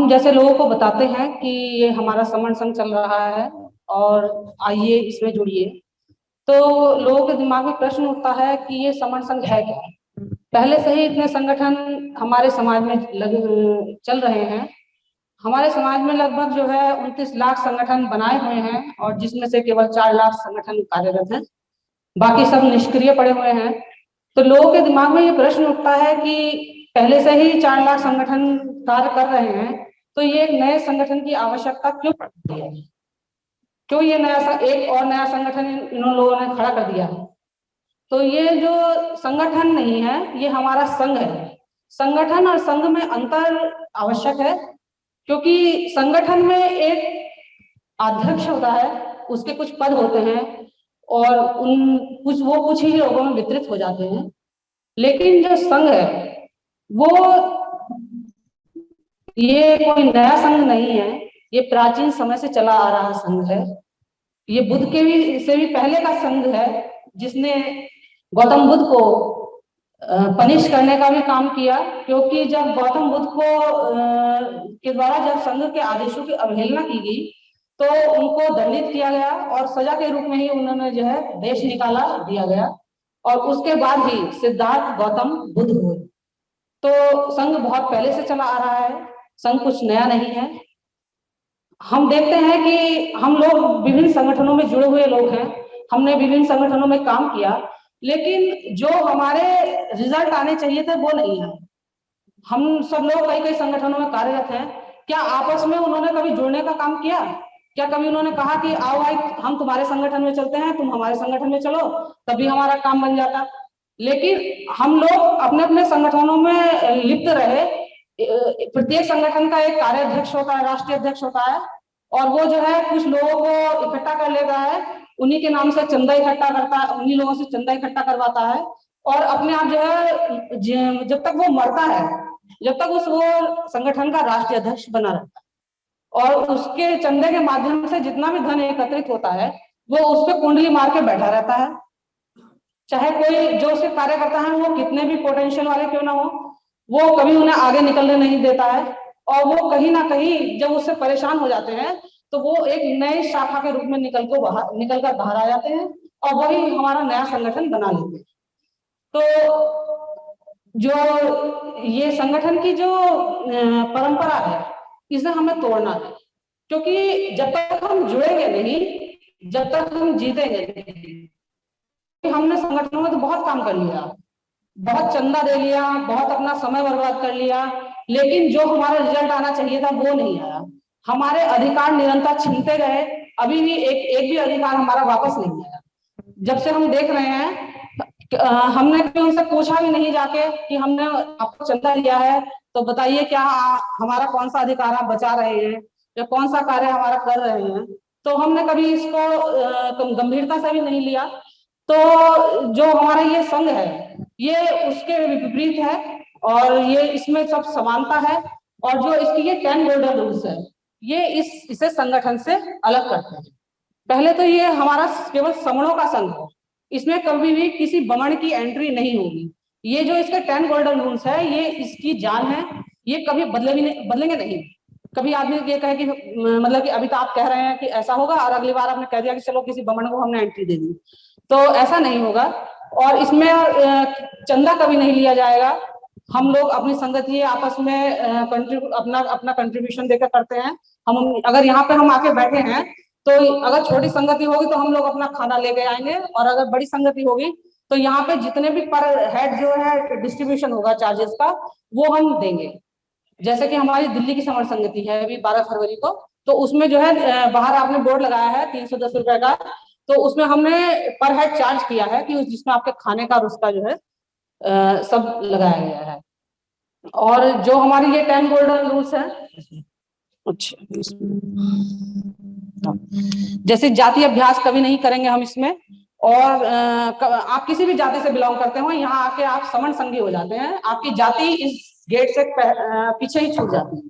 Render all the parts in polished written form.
हम जैसे लोगों को बताते हैं कि ये हमारा समण संघ चल रहा है और आइए इसमें जुड़िए, तो लोगों के दिमाग में प्रश्न उठता है कि ये समण संघ है क्या। पहले से ही इतने संगठन हमारे समाज में चल रहे हैं। हमारे समाज में लगभग जो है 29 लाख संगठन बनाए हुए हैं और जिसमें से केवल 4 लाख संगठन कार्यरत हैं, बाकी सब निष्क्रिय पड़े हुए हैं। तो लोगों के दिमाग में ये प्रश्न उठता है कि पहले से ही 4 लाख संगठन कार्य कर रहे हैं, तो ये एक नए संगठन की आवश्यकता क्यों पड़ती है, क्यों ये एक और नया संगठन इन लोगों ने खड़ा कर दिया है। तो ये जो संगठन नहीं है, ये हमारा संघ है। संगठन और संघ में अंतर आवश्यक है, क्योंकि संगठन में एक अध्यक्ष होता है, उसके कुछ पद होते हैं और कुछ ही लोगों में वितरित हो जाते हैं। लेकिन जो संघ है वो ये कोई नया संघ नहीं है, ये प्राचीन समय से चला आ रहा संघ है। ये बुद्ध के भी से भी पहले का संघ है, जिसने गौतम बुद्ध को पनिश करने का भी काम किया, क्योंकि जब गौतम बुद्ध को के द्वारा जब संघ के आदेशों की अवहेलना की गई तो उनको दंडित किया गया और सजा के रूप में ही उन्होंने जो है देश निकाला दिया गया और उसके बाद ही सिद्धार्थ गौतम बुद्ध हुए। तो संघ बहुत पहले से चला आ रहा है, संघ कुछ नया नहीं है। हम देखते हैं कि हम लोग विभिन्न संगठनों में जुड़े हुए लोग हैं, हमने विभिन्न संगठनों में काम किया, लेकिन जो हमारे रिजल्ट आने चाहिए थे वो नहीं है। हम सब लोग कई कई संगठनों में कार्यरत हैं, क्या आपस में उन्होंने कभी जुड़ने का काम किया? क्या कभी उन्होंने कहा कि आओ भाई हम तुम्हारे संगठन में चलते हैं, तुम हमारे संगठन में चलो, तभी हमारा काम बन जाता? लेकिन हम लोग अपने अपने संगठनों में लिप्त रहे। प्रत्येक संगठन का एक कार्याध्यक्ष होता है, राष्ट्रीय अध्यक्ष होता है, और वो जो है कुछ लोगों को इकट्ठा कर लेता है, उन्हीं के नाम से चंदा इकट्ठा करता है, उन्हीं लोगों से चंदा इकट्ठा करवाता है और अपने आप जो है जब तक वो मरता है, जब तक वो संगठन का राष्ट्रीय अध्यक्ष बना रहता है और उसके चंदे के माध्यम से जितना भी धन एकत्रित होता है वो उस पर कुंडली मार के बैठा रहता है। चाहे कोई जो उसके कार्य करता है वो कितने भी पोटेंशियल वाले क्यों ना हो, वो कभी उन्हें आगे निकलने नहीं देता है और वो कहीं ना कहीं जब उससे परेशान हो जाते हैं तो वो एक नई शाखा के रूप में निकल कर बाहर आ जाते हैं और वही हमारा नया संगठन बना लेते हैं। तो जो ये संगठन की जो परंपरा है, इसे हमें तोड़ना है, क्योंकि जब तक हम जुड़ेंगे नहीं, जब तक हम जीतेंगे नहीं। हमने संगठनों में तो बहुत काम कर लिया, बहुत चंदा दे लिया, बहुत अपना समय बर्बाद कर लिया, लेकिन जो हमारा रिजल्ट आना चाहिए था वो नहीं आया। हमारे अधिकार निरंतर छीनते रहे, अभी भी एक भी अधिकार हमारा वापस नहीं आया। जब से हम देख रहे हैं, हमने कभी उनसे पूछा भी नहीं जाके कि हमने आपको चंदा दिया है तो बताइए क्या हमारा कौन सा अधिकार आप बचा रहे हैं या कौन सा कार्य हमारा कर रहे हैं। तो हमने कभी इसको गंभीरता से भी नहीं लिया। तो जो हमारा ये संघ है ये उसके विपरीत है और ये इसमें सब समानता है और जो इसकी ये 10 गोल्डन रूल्स है ये इसे संगठन से अलग करते हैं। पहले तो ये हमारा केवल समणों का संघ है, इसमें कभी भी किसी बमण की एंट्री नहीं होगी। ये जो इसके 10 गोल्डन रूल्स है ये इसकी जान है, ये कभी बदलेंगे नहीं। कभी आदमी ये कहे कि मतलब कि अभी तो आप कह रहे हैं कि ऐसा होगा और अगली बार आपने कह दिया कि चलो किसी बमण को हमने एंट्री दे दी, तो ऐसा नहीं होगा। और इसमें चंदा कभी नहीं लिया जाएगा। हम लोग अपनी संगति आपस में अपना कंट्रीब्यूशन देकर करते हैं। हम अगर यहाँ पे हम आके बैठे हैं तो अगर छोटी संगति होगी तो हम लोग अपना खाना लेके आएंगे और अगर बड़ी संगति होगी तो यहाँ पे जितने भी पर हेड जो है डिस्ट्रीब्यूशन होगा चार्जेस का वो हम देंगे। जैसे कि हमारी दिल्ली की समर संगति है अभी 12 फरवरी को, तो उसमें जो है बाहर आपने बोर्ड लगाया है 310 रुपए का, तो उसमें हमने पर हेड चार्ज किया है कि जिसमें आपके खाने का उसका जो है सब लगाया गया है। और जो हमारी ये 10 गोल्डन रूल्स है, अच्छा जैसे जाति अभ्यास कभी नहीं करेंगे हम इसमें, और आप किसी भी जाति से बिलोंग करते हो यहाँ आके आप समण संघी हो जाते हैं, आपकी जाति इस गेट से पीछे ही छूट जाती है,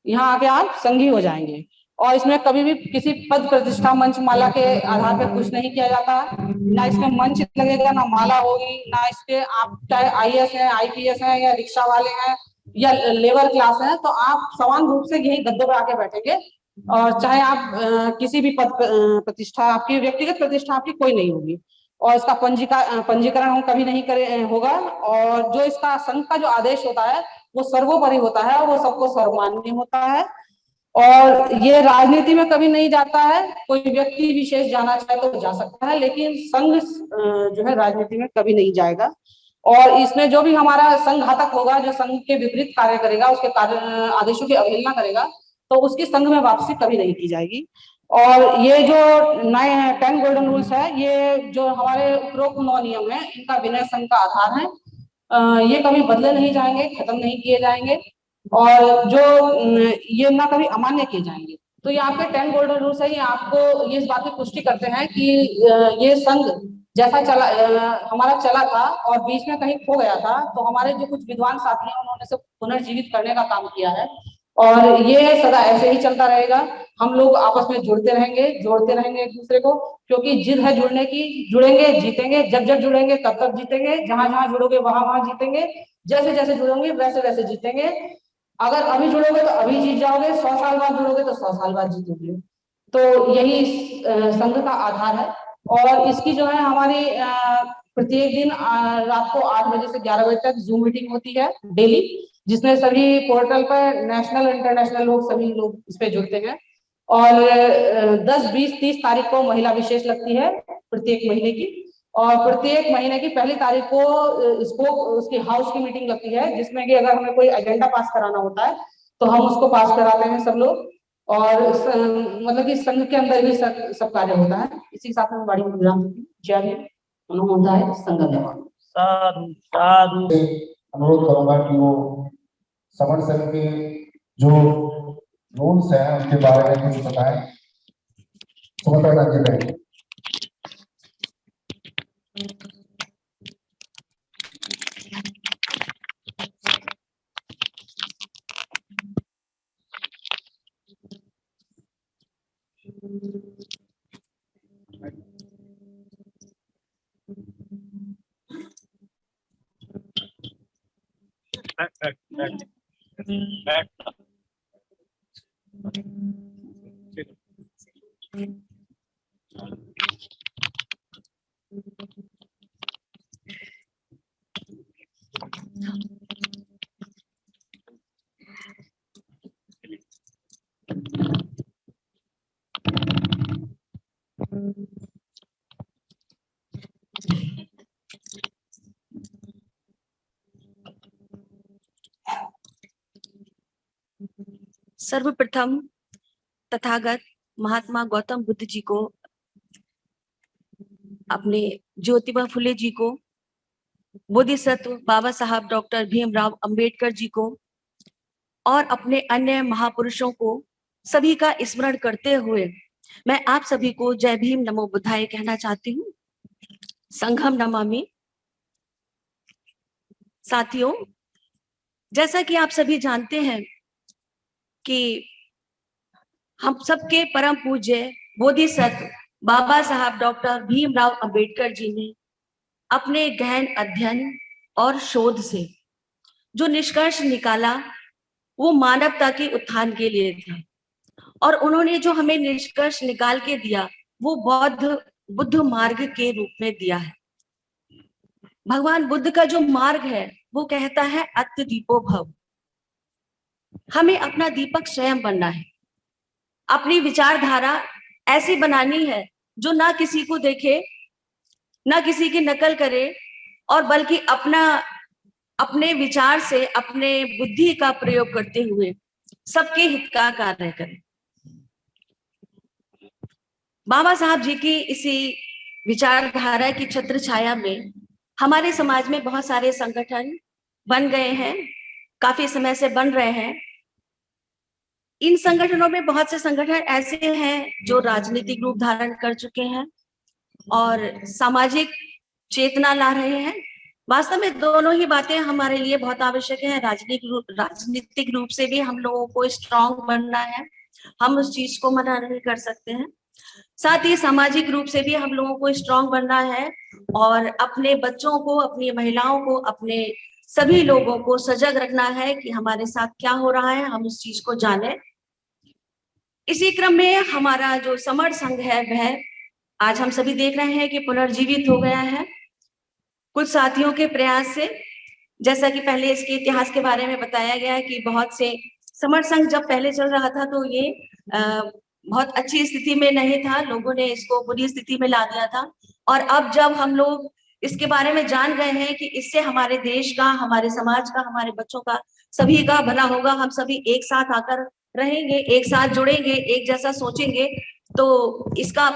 यहाँ आके आप संघी हो जाएंगे। और इसमें कभी भी किसी पद प्रतिष्ठा मंच माला के आधार पर कुछ नहीं किया जाता, ना इसमें मंच लगेगा, ना माला होगी, ना इसके आप चाहे IAS है, IPS है या रिक्शा वाले हैं या लेबर क्लास है, तो आप समान रूप से यही गद्दों पर आके बैठेंगे, और चाहे आप किसी भी पद प्रतिष्ठा, आपकी व्यक्तिगत प्रतिष्ठा आपकी कोई नहीं होगी, और इसका पंजीकरण हम कभी नहीं करे होगा। और जो इसका संघ का जो आदेश होता है वो सर्वोपरि होता है, और वो सबको सर्वमान्य होता है, और ये राजनीति में कभी नहीं जाता है। कोई व्यक्ति विशेष जाना चाहे तो जा सकता है, लेकिन संघ जो है राजनीति में कभी नहीं जाएगा। और इसमें जो भी हमारा संघ घातक होगा, जो संघ के विपरीत कार्य करेगा, उसके कार्य आदेशों की अवहेलना करेगा, तो उसकी संघ में वापसी कभी नहीं की जाएगी। और ये जो नए 10 गोल्डन रूल्स है, ये जो हमारे उपरोक्त 9 नियम है, इनका विनय संघ का आधार है। ये कभी बदले नहीं जाएंगे, खत्म नहीं किए जाएंगे, और जो ये ना कभी अमान्य किए जाएंगे। तो ये आपके 10 गोल्डन रूल्स है, ये आपको ये इस बात की पुष्टि करते हैं कि ये संघ जैसा चला हमारा चला था और बीच में कहीं खो गया था, तो हमारे जो कुछ विद्वान साथी हैं उन्होंने इसे पुनर्जीवित करने का काम किया है, और ये सदा ऐसे ही चलता रहेगा। हम लोग आपस में जुड़ते रहेंगे, जोड़ते रहेंगे एक दूसरे को, क्योंकि जिद है जुड़ने की। जुड़ेंगे जीतेंगे, जब जब जुड़ेंगे तब तब जीतेंगे, जहां जहां जुड़ोगे वहां वहां जीतेंगे, जैसे जैसे जुड़ोगे वैसे वैसे जीतेंगे। अगर अभी जुड़ोगे तो अभी जीत जाओगे, 100 साल बाद जुड़ोगे तो 100 साल बाद जीतोगे। तो यही इस संघ का आधार है। और इसकी जो है हमारी प्रत्येक दिन रात को 8 बजे से 11 बजे तक जूम मीटिंग होती है डेली, जिसमें सभी पोर्टल पर नेशनल इंटरनेशनल लोग सभी लोग इस पे जुड़ते हैं। और 10, 20, 30 तारीख को महिला विशेष लगती है प्रत्येक महीने की, और प्रत्येक महीने की पहली तारीख को इसको उसकी हाउस की मीटिंग लगती है, जिसमें कि अगर हमें कोई एजेंडा पास कराना होता है तो हम उसको पास कराते हैं सब लोग। और मतलब कि संघ के अंदर ही सब कार्य होता है। इसी के साथ में बड़ी विराम जय अनुमोदाय संघ धन्यवाद। साधु साधु। अनुरोध करूंगा कि वो समर संघ के जो रूल्स हैं उनके बारे में कुछ बताएं। सुमता जी ने सर्वप्रथम तथागत महात्मा गौतम बुद्ध जी को, अपने ज्योतिबा फुले जी को, बोधिसत्व बाबा साहब डॉक्टर भीमराव अंबेडकर जी को और अपने अन्य महापुरुषों को सभी का स्मरण करते हुए मैं आप सभी को जय भीम नमो बुद्धाय कहना चाहती हूँ। संघम नमामि। साथियों, जैसा कि आप सभी जानते हैं कि हम सबके परम पूज्य बोधिसत्व बाबा साहब डॉक्टर भीमराव अंबेडकर जी ने अपने गहन अध्ययन और शोध से जो निष्कर्ष निकाला वो मानवता के उत्थान के लिए था, और उन्होंने जो हमें निष्कर्ष निकाल के दिया वो बुद्ध मार्ग के रूप में दिया है। भगवान बुद्ध का जो मार्ग है वो कहता है अत्य दीपो भव। हमें अपना दीपक स्वयं बनना है, अपनी विचारधारा ऐसी बनानी है जो ना किसी को देखे, ना किसी की नकल करे, और बल्कि अपने विचार से, अपने बुद्धि का प्रयोग करते हुए सबके हित का कार्य करें। बाबा साहब जी की इसी विचारधारा की छत्र छाया में हमारे समाज में बहुत सारे संगठन बन गए हैं, काफी समय से बन रहे हैं। इन संगठनों में बहुत से संगठन ऐसे हैं जो राजनीतिक रूप धारण कर चुके हैं और सामाजिक चेतना ला रहे हैं। वास्तव में दोनों ही बातें हमारे लिए बहुत आवश्यक है। राजनीतिक रूप से भी हम लोगों को स्ट्रांग बनना है, हम उस चीज को मना नहीं कर सकते हैं। साथ ही सामाजिक रूप से भी हम लोगों को स्ट्रांग बनना है और अपने बच्चों को, अपनी महिलाओं को, अपने सभी लोगों को सजग रखना है कि हमारे साथ क्या हो रहा है, हम उस चीज को जाने। इसी क्रम में हमारा जो समर संघ है वह आज हम सभी देख रहे हैं कि पुनर्जीवित हो गया है कुछ साथियों के प्रयास से। जैसा कि पहले इसके इतिहास के बारे में बताया गया है कि बहुत से समर संघ जब पहले चल रहा था तो ये बहुत अच्छी स्थिति में नहीं था, लोगों ने इसको बुरी स्थिति में ला दिया था। और अब जब हम लोग इसके बारे में जान गए हैं कि इससे हमारे देश का, हमारे समाज का, हमारे बच्चों का, सभी का भला होगा, हम सभी एक साथ आकर रहेंगे, एक साथ जुड़ेंगे, एक जैसा सोचेंगे, तो इसको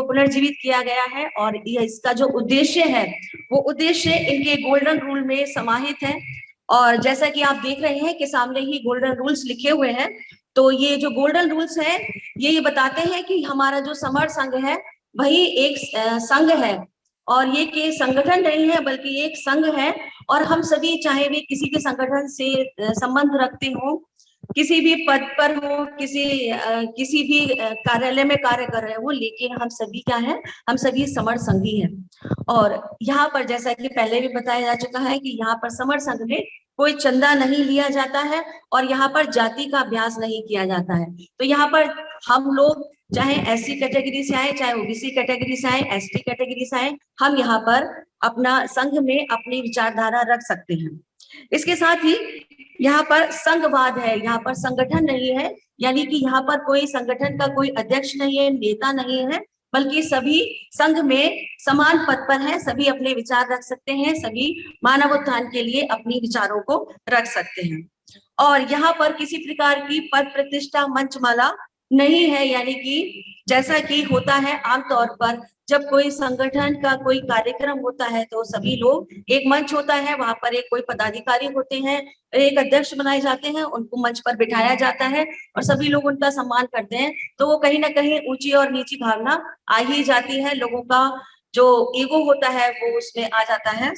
पुनर्जीवित किया गया है। और यह इसका जो उद्देश्य है वो उद्देश्य इनके गोल्डन रूल में समाहित है। और जैसा कि आप देख रहे हैं कि सामने ही गोल्डन रूल्स लिखे हुए हैं, तो ये जो गोल्डन रूल्स है ये बताते हैं कि हमारा जो समर संघ है वही एक संघ है, और ये के संगठन नहीं है बल्कि एक संघ है। और हम सभी, चाहे वे किसी भी संगठन से संबंध रखते हो, किसी भी पद पर हो, किसी भी कार्यालय में कार्य कर रहे हो, लेकिन हम सभी क्या है, हम सभी समर संघी हैं। और यहाँ पर जैसा कि पहले भी बताया जा चुका है कि यहाँ पर समर संघ में कोई चंदा नहीं लिया जाता है और यहाँ पर जाति का अभ्यास नहीं किया जाता है। तो यहाँ पर हम लोग चाहे एससी कैटेगरी से आए, चाहे ओबीसी कैटेगरी से आए, एसटी कैटेगरी से आए, हम यहाँ पर अपना संघ में अपनी विचारधारा रख सकते हैं। इसके साथ ही यहाँ पर संघवाद है, यहाँ पर संगठन नहीं है, यानी कि यहाँ पर कोई संगठन का कोई अध्यक्ष नहीं है, नेता नहीं है, बल्कि सभी संघ में समान पद पर हैं, सभी अपने विचार रख सकते हैं, सभी मानव उत्थान के लिए अपनी विचारों को रख सकते हैं। और यहाँ पर किसी प्रकार की पद प्रतिष्ठा मंचमाला नहीं है, यानी कि जैसा कि होता है आमतौर पर जब कोई संगठन का कोई कार्यक्रम होता है तो सभी लोग, एक मंच होता है, वहां पर एक कोई पदाधिकारी होते हैं, एक अध्यक्ष बनाए जाते हैं, उनको मंच पर बिठाया जाता है और सभी लोग उनका सम्मान करते हैं। तो वो कहीं ना कहीं ऊंची और नीची भावना आ ही जाती है, लोगों का जो ईगो होता है वो उसमें आ जाता है।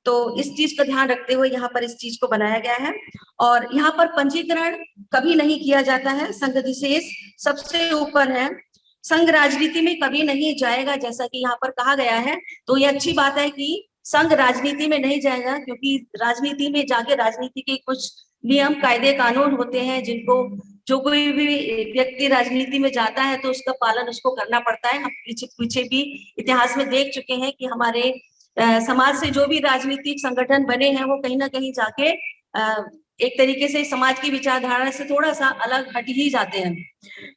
तो इस चीज का ध्यान रखते हुए यहाँ पर इस चीज को बनाया गया है। और यहाँ पर पंजीकरण कभी नहीं किया जाता है, संघ विशेष सबसे ऊपर है, संघ राजनीति में कभी नहीं जाएगा, जैसा कि यहाँ पर कहा गया है। तो ये अच्छी बात है कि संघ राजनीति में नहीं जाएगा, क्योंकि राजनीति में जाके राजनीति के कुछ नियम, कायदे, कानून होते हैं जिनको जो कोई भी व्यक्ति राजनीति में जाता है तो उसका पालन उसको करना पड़ता है। हम पीछे भी इतिहास में देख चुके हैं कि हमारे समाज से जो भी राजनीतिक संगठन बने हैं वो कहीं ना कहीं जाके एक तरीके से समाज की विचारधारा से थोड़ा सा अलग हट ही जाते हैं।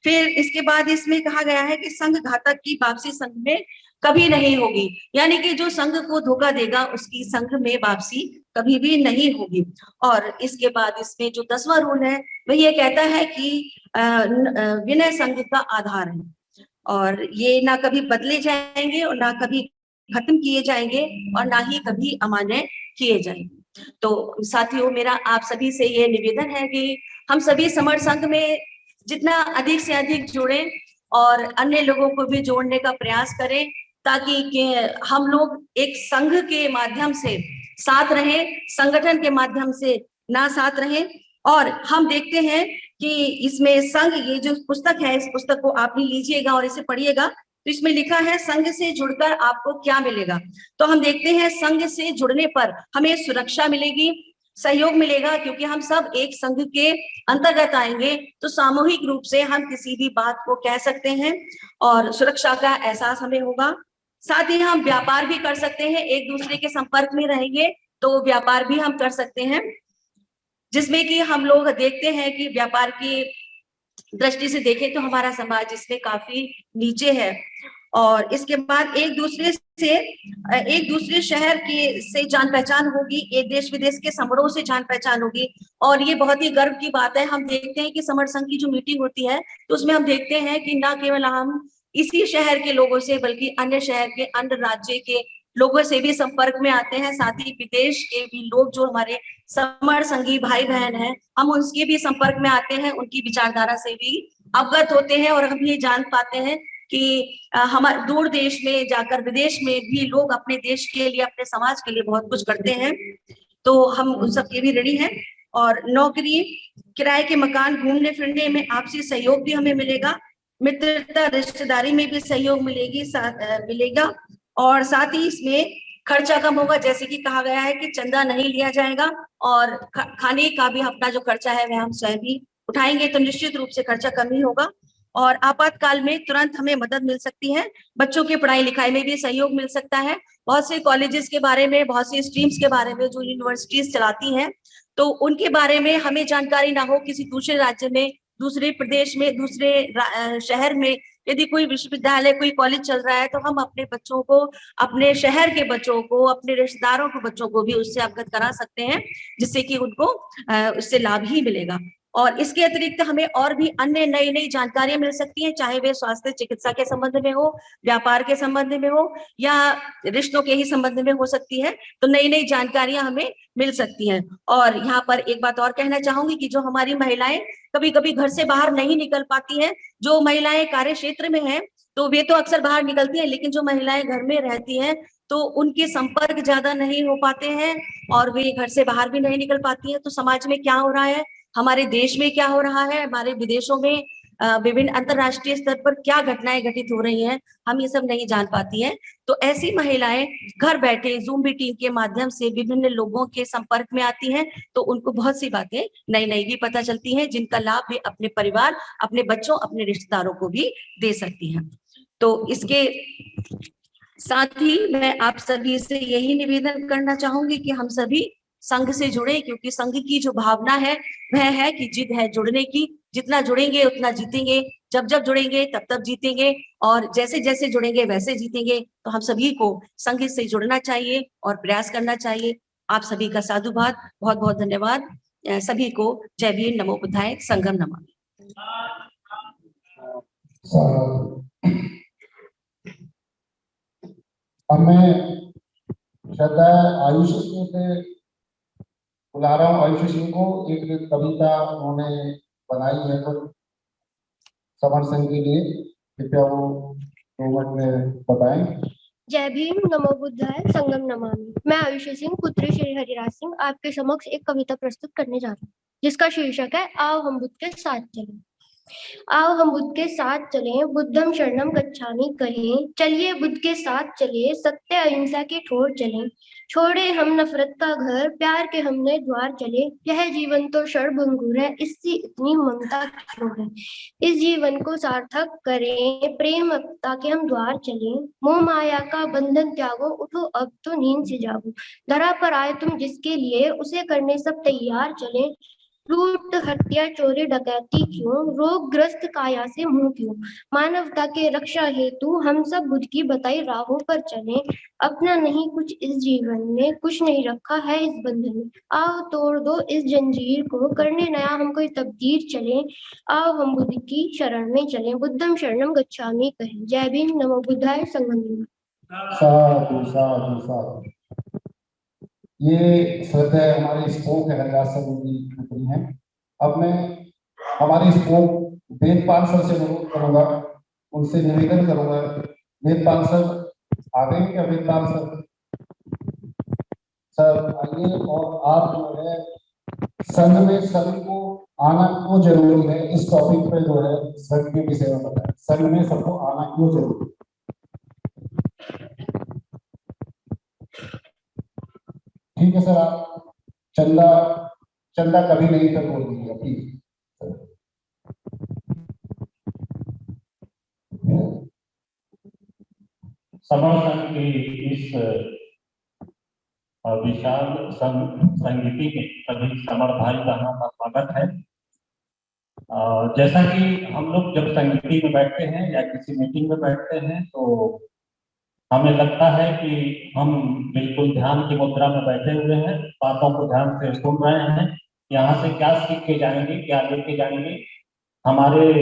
फिर इसके बाद इसमें कहा गया है कि संघ घातक की वापसी संघ में कभी नहीं होगी, यानी कि जो संघ को धोखा देगा उसकी संघ में वापसी कभी भी नहीं होगी। और इसके बाद इसमें जो 10वां रूल है वह ये कहता है कि विनय संघ का आधार है, और ये ना कभी बदले जाएंगे और ना कभी खत्म किए जाएंगे और ना ही कभी अमान्य किए जाएंगे। तो साथियों, मेरा आप सभी से ये निवेदन है कि हम सभी समर संघ में जितना अधिक से अधिक जुड़े और अन्य लोगों को भी जोड़ने का प्रयास करें, ताकि हम लोग एक संघ के माध्यम से साथ रहें, संगठन के माध्यम से ना साथ रहें। और हम देखते हैं कि इसमें संघ, ये जो पुस्तक है, इस पुस्तक को आप भी लीजिएगा और इसे पढ़िएगा, तो इसमें लिखा है संघ से जुड़कर आपको क्या मिलेगा। तो हम देखते हैं संघ से जुड़ने पर हमें सुरक्षा मिलेगी, सहयोग मिलेगा, क्योंकि हम सब एक संघ के अंतर्गत आएंगे तो सामूहिक रूप से हम किसी भी बात को कह सकते हैं और सुरक्षा का एहसास हमें होगा। साथ ही हम व्यापार भी कर सकते हैं, एक दूसरे के संपर्क में रहेंगे तो व्यापार भी हम कर सकते हैं, जिसमें कि हम लोग देखते हैं कि व्यापार की दृष्टि से देखें तो हमारा समाज इसमें काफी नीचे है। और इसके बाद एक दूसरे शहर की से जान पहचान होगी, एक देश विदेश के समरों से जान पहचान होगी। और ये बहुत ही गर्व की बात है। हम देखते हैं कि समर संघ की जो मीटिंग होती है तो उसमें हम देखते हैं कि ना केवल हम इसी शहर के लोगों से बल्कि अन्य शहर के, अन्य राज्य के लोगों से भी संपर्क में आते हैं। साथ ही विदेश के भी लोग जो हमारे समर संघी भाई बहन हैं, हम उनके भी संपर्क में आते हैं, उनकी विचारधारा से भी अवगत होते हैं और हम ये जान पाते हैं कि हमारे दूर देश में जाकर, विदेश में भी लोग अपने देश के लिए, अपने समाज के लिए बहुत कुछ करते हैं। तो हम उन सबके भी ऋणी हैं। और नौकरी, किराए के मकान, घूमने फिरने में आपसी सहयोग भी हमें मिलेगा, मित्रता रिश्तेदारी में भी सहयोग मिलेगा। और साथ ही इसमें खर्चा कम होगा, जैसे कि कहा गया है कि चंदा नहीं लिया जाएगा और खाने का भी अपना जो खर्चा है वह हम स्वयं ही उठाएंगे, तो निश्चित रूप से खर्चा कम ही होगा और आपातकाल में तुरंत हमें मदद मिल सकती है। बच्चों की पढ़ाई लिखाई में भी सहयोग मिल सकता है। बहुत से कॉलेजेस के बारे में, बहुत सी स्ट्रीम्स के बारे में जो यूनिवर्सिटीज चलाती हैं, तो उनके बारे में हमें जानकारी ना हो, किसी दूसरे राज्य में, दूसरे प्रदेश में, दूसरे शहर में यदि कोई विश्वविद्यालय, कोई कॉलेज चल रहा है, तो हम अपने बच्चों को, अपने शहर के बच्चों को, अपने रिश्तेदारों के बच्चों को भी उससे अवगत करा सकते हैं, जिससे कि उनको उससे लाभ ही मिलेगा। और इसके अतिरिक्त हमें और भी अन्य नई नई जानकारियां मिल सकती हैं, चाहे वे स्वास्थ्य चिकित्सा के संबंध में हो, व्यापार के संबंध में हो या रिश्तों के ही संबंध में हो सकती है। तो नई नई जानकारियां हमें मिल सकती हैं। और यहाँ पर एक बात और कहना चाहूंगी कि जो हमारी महिलाएं कभी कभी घर से बाहर नहीं निकल पाती हैं, जो महिलाएं कार्य क्षेत्र में हैं तो वे तो अक्सर बाहर निकलती हैं, लेकिन जो महिलाएं घर में रहती हैं तो उनके संपर्क ज्यादा नहीं हो पाते हैं और वे घर से बाहर भी नहीं निकल पाती हैं। तो समाज में क्या हो रहा है, हमारे देश में क्या हो रहा है, हमारे विदेशों में विभिन्न अंतरराष्ट्रीय स्तर पर क्या घटनाएं घटित हो रही हैं, हम ये सब नहीं जान पाती हैं। तो ऐसी महिलाएं घर बैठे जूम मीटिंग के माध्यम से विभिन्न लोगों के संपर्क में आती हैं, तो उनको बहुत सी बातें नई नई भी पता चलती हैं, जिनका लाभ वे अपने परिवार, अपने बच्चों, अपने रिश्तेदारों को भी दे सकती हैं। तो इसके साथ ही मैं आप सभी से यही निवेदन करना चाहूंगी कि हम सभी संघ से जुड़े, क्योंकि संघ की जो भावना है वह है कि जिद है जुड़ने की, जितना जुड़ेंगे उतना जीतेंगे, जब जब जुड़ेंगे तब तब जीतेंगे और जैसे जैसे जुड़ेंगे वैसे जीतेंगे। तो हम सभी को संघ से जुड़ना चाहिए और प्रयास करना चाहिए। आप सभी का साधुवाद, बहुत बहुत धन्यवाद सभी को। जय भीम, नमो बुद्धाय, संगम नमामि। अब मैं श्रद्धा आयुष सिंह से बुला रहा हूँ। आयुष सिंह को एक कविता उन्होंने बनाई है तो समर संघ के लिए, कृपया वो 2 मिनट में बताएं। जय भीम, नमो बुद्धाय, संगम नमामि। मैं आयुष सिंह, पुत्री श्री हरिराज सिंह, आपके समक्ष एक कविता प्रस्तुत करने जा रहा हूँ, जिसका शीर्षक है आओ हम बुद्ध के साथ चलें। आओ हम बुद्ध के साथ चलें, बुद्धम शरणम गच्छामि कहें, चलिए बुद्ध के साथ चलिए, सत्य अहिंसा के ठोर चलें, छोड़े हम नफरत का घर, प्यार के हमने द्वार चले, यह जीवन तो क्षणभंगुर है, इससे इतनी ममता क्यों है, इस जीवन को सार्थक करें, प्रेम ताकि हम द्वार चलें, मोह माया का बंधन त्यागो, उठो अब तो नींद से जागो, धरा पर आए तुम जिसके लिए, उसे करने सब तैयार चले, लूट हत्या चोरी डकैती क्यों, रोग ग्रस्त काया से मुंह क्यों, मानवता के रक्षा हेतु हम सब बुद्ध की बताई राहों पर चलें, अपना नहीं कुछ इस जीवन में, कुछ नहीं रखा है इस बंधन में, आओ तोड़ दो इस जंजीर को, करने नया हम कोई तब्दील चलें, आओ हम बुद्ध की शरण में चलें, बुद्धम शरणम गच्छामि कहें। जय भीम, नमो बुद्धाय, संगम नमामि। साधु साधु साधु। ये श्रद्धा हमारे स्पोक है, हरिदास सर की पुत्री है। अब मैं हमारे स्पोक वेदपाल सर से अनुरोध करूंगा, उनसे निवेदन करूंगा। वेदपाल सर आ गए क्या? वेदपाल सर आइए। और आप जो है संघ में सभी को आना क्यों जरूरी है, इस टॉपिक पे जो है संघ के विषय में बताएं, संघ में सबको आना क्यों जरूरी है। ठीक है सर, आप चंदा कभी नहीं तक बोल दीजिएगा प्लीज। समर संघ की इस विशाल संगीति में सभी समर भाई बहनों का स्वागत है। जैसा कि हम लोग जब संगीति में बैठते हैं या किसी मीटिंग में बैठते हैं तो हमें लगता है कि हम बिल्कुल ध्यान की मुद्रा में बैठे हुए हैं, बातों को ध्यान से सुन रहे हैं, यहाँ से क्या सीख के जाएंगे, क्या लेके जाएंगे, हमारे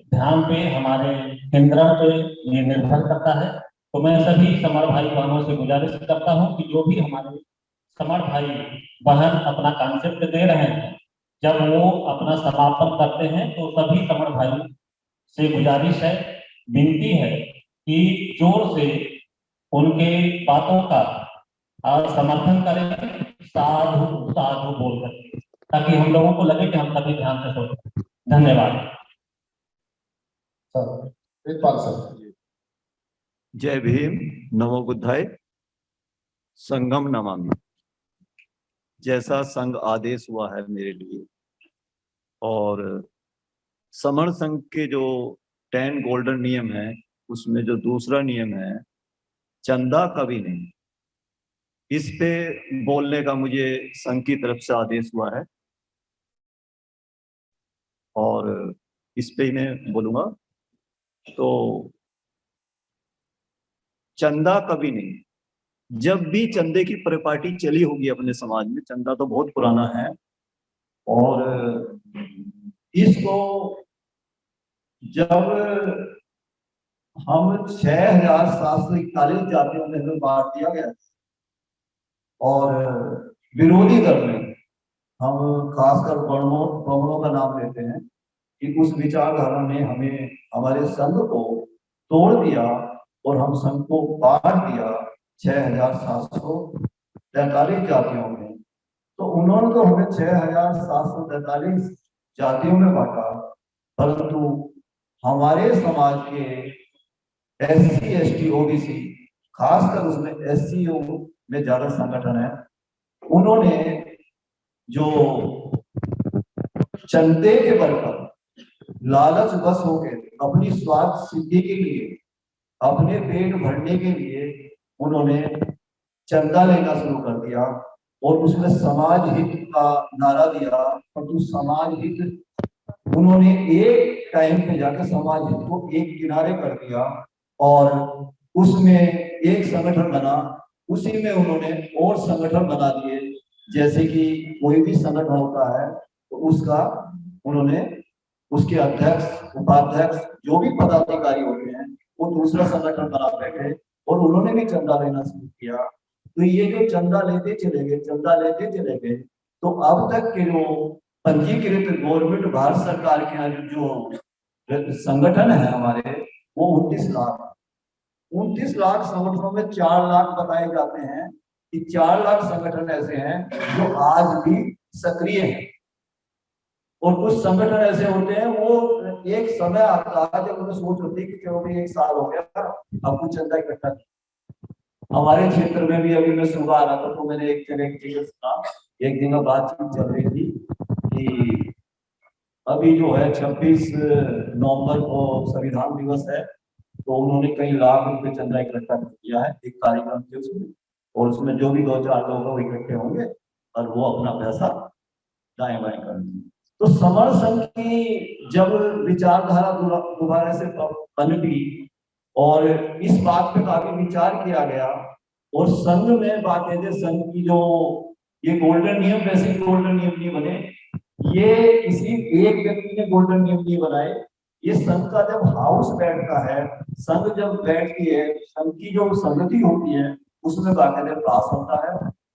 ध्यान पे, हमारे केंद्रण पे ये निर्भर करता है। तो मैं सभी समर भाई बहनों से गुजारिश करता हूँ कि जो भी हमारे समर भाई बहन अपना कॉन्सेप्ट दे रहे हैं, जब वो अपना समापन करते हैं तो सभी समर भाई से गुजारिश है, विनती है कि जोर से उनके बातों का समर्थन करें, साधु साधु बोल करके, ताकि हम लोगों को लगे कि हम सभी ध्यान से सुन रहे हैं। धन्यवाद सर। वेदपाल सर। जय भीम, नमो बुद्धाय। संगम नमामि। जैसा संघ आदेश हुआ है मेरे लिए, और समर संघ के जो 10 गोल्डन नियम है उसमें जो दूसरा नियम है चंदा कभी नहीं, इस पे बोलने का मुझे संघ की तरफ से आदेश हुआ है और इस पे ही मैं बोलूंगा। तो चंदा कभी नहीं, जब भी चंदे की परिपाटी चली होगी अपने समाज में, चंदा तो बहुत पुराना है, और इसको जब हम 6,741 जातियों में हमें बांट दिया गया और विरोधी दल में हम खासकर ब्राह्मणों का नाम लेते हैं कि उस विचारधारा ने हमें हमारे संघ को तोड़ दिया और हम संघ को बांट दिया 6,743 जातियों में। तो उन्होंने तो हमें 6,743 जातियों में बांटा, परंतु हमारे समाज के SC ST OBC, खासकर उसमें SC में ज्यादा संगठन है, उन्होंने जो चंदे के बल पर लालच बस हो गए, अपनी स्वार्थ सिद्धि के लिए, अपने पेट भरने के लिए उन्होंने चंदा लेना शुरू कर दिया और उसमें समाज हित का नारा दिया। परंतु समाज हित उन्होंने एक टाइम पे जाकर समाज हित को एक किनारे कर दिया और उसमें एक संगठन बना, उसी में उन्होंने और संगठन बना दिए। जैसे कि कोई भी संगठन होता है तो उसका उन्होंने उसके अध्यक्ष उपाध्यक्ष जो भी पदाधिकारी होते हैं वो दूसरा संगठन बना बैठे और उन्होंने भी चंदा लेना शुरू किया। तो ये जो चंदा लेते चले गए, तो अब तक के जो पंजीकृत गवर्नमेंट भारत सरकार के जो संगठन है हमारे, वो 29 लाख संगठनों में 4 लाख बताए जाते हैं कि 4 लाख संगठन ऐसे हैं जो आज भी सक्रिय हैं, और कुछ संगठन ऐसे होते हैं वो एक समय आता है जब उन्हें सोच होती है कि चलो भी 1 साल हो गया अब कुछ चंदा इकट्ठा किया। हमारे क्षेत्र में भी अभी मैं सुबह आ रहा था तो मैंने एक जगह सुना, एक दिन बातचीत चल रही थी कि अभी जो है 26 नवंबर को संविधान दिवस है, तो उन्होंने कई लाख रुपए चंदा इकट्ठा किया है एक कार्यक्रम के उसमें, और उसमें जो भी 2-4 लोग वो इकट्ठे होंगे और वो अपना पैसा दाएं बाएं करेंगे। तो समर संघ की जब विचारधारा दोबारा से पलटी और इस बात पे काफी विचार किया गया और संघ में बाकायदे संघ की जो ये गोल्डन नियम, वैसे गोल्डन नियम नहीं बने, ये किसी एक व्यक्ति ने गोल्डन नियम नहीं बनाए। ये संघ का जब हाउस बैठता है, संघ जब बैठती है, संघ की जो संगति होती है उसमें बाकायदे पास होता है,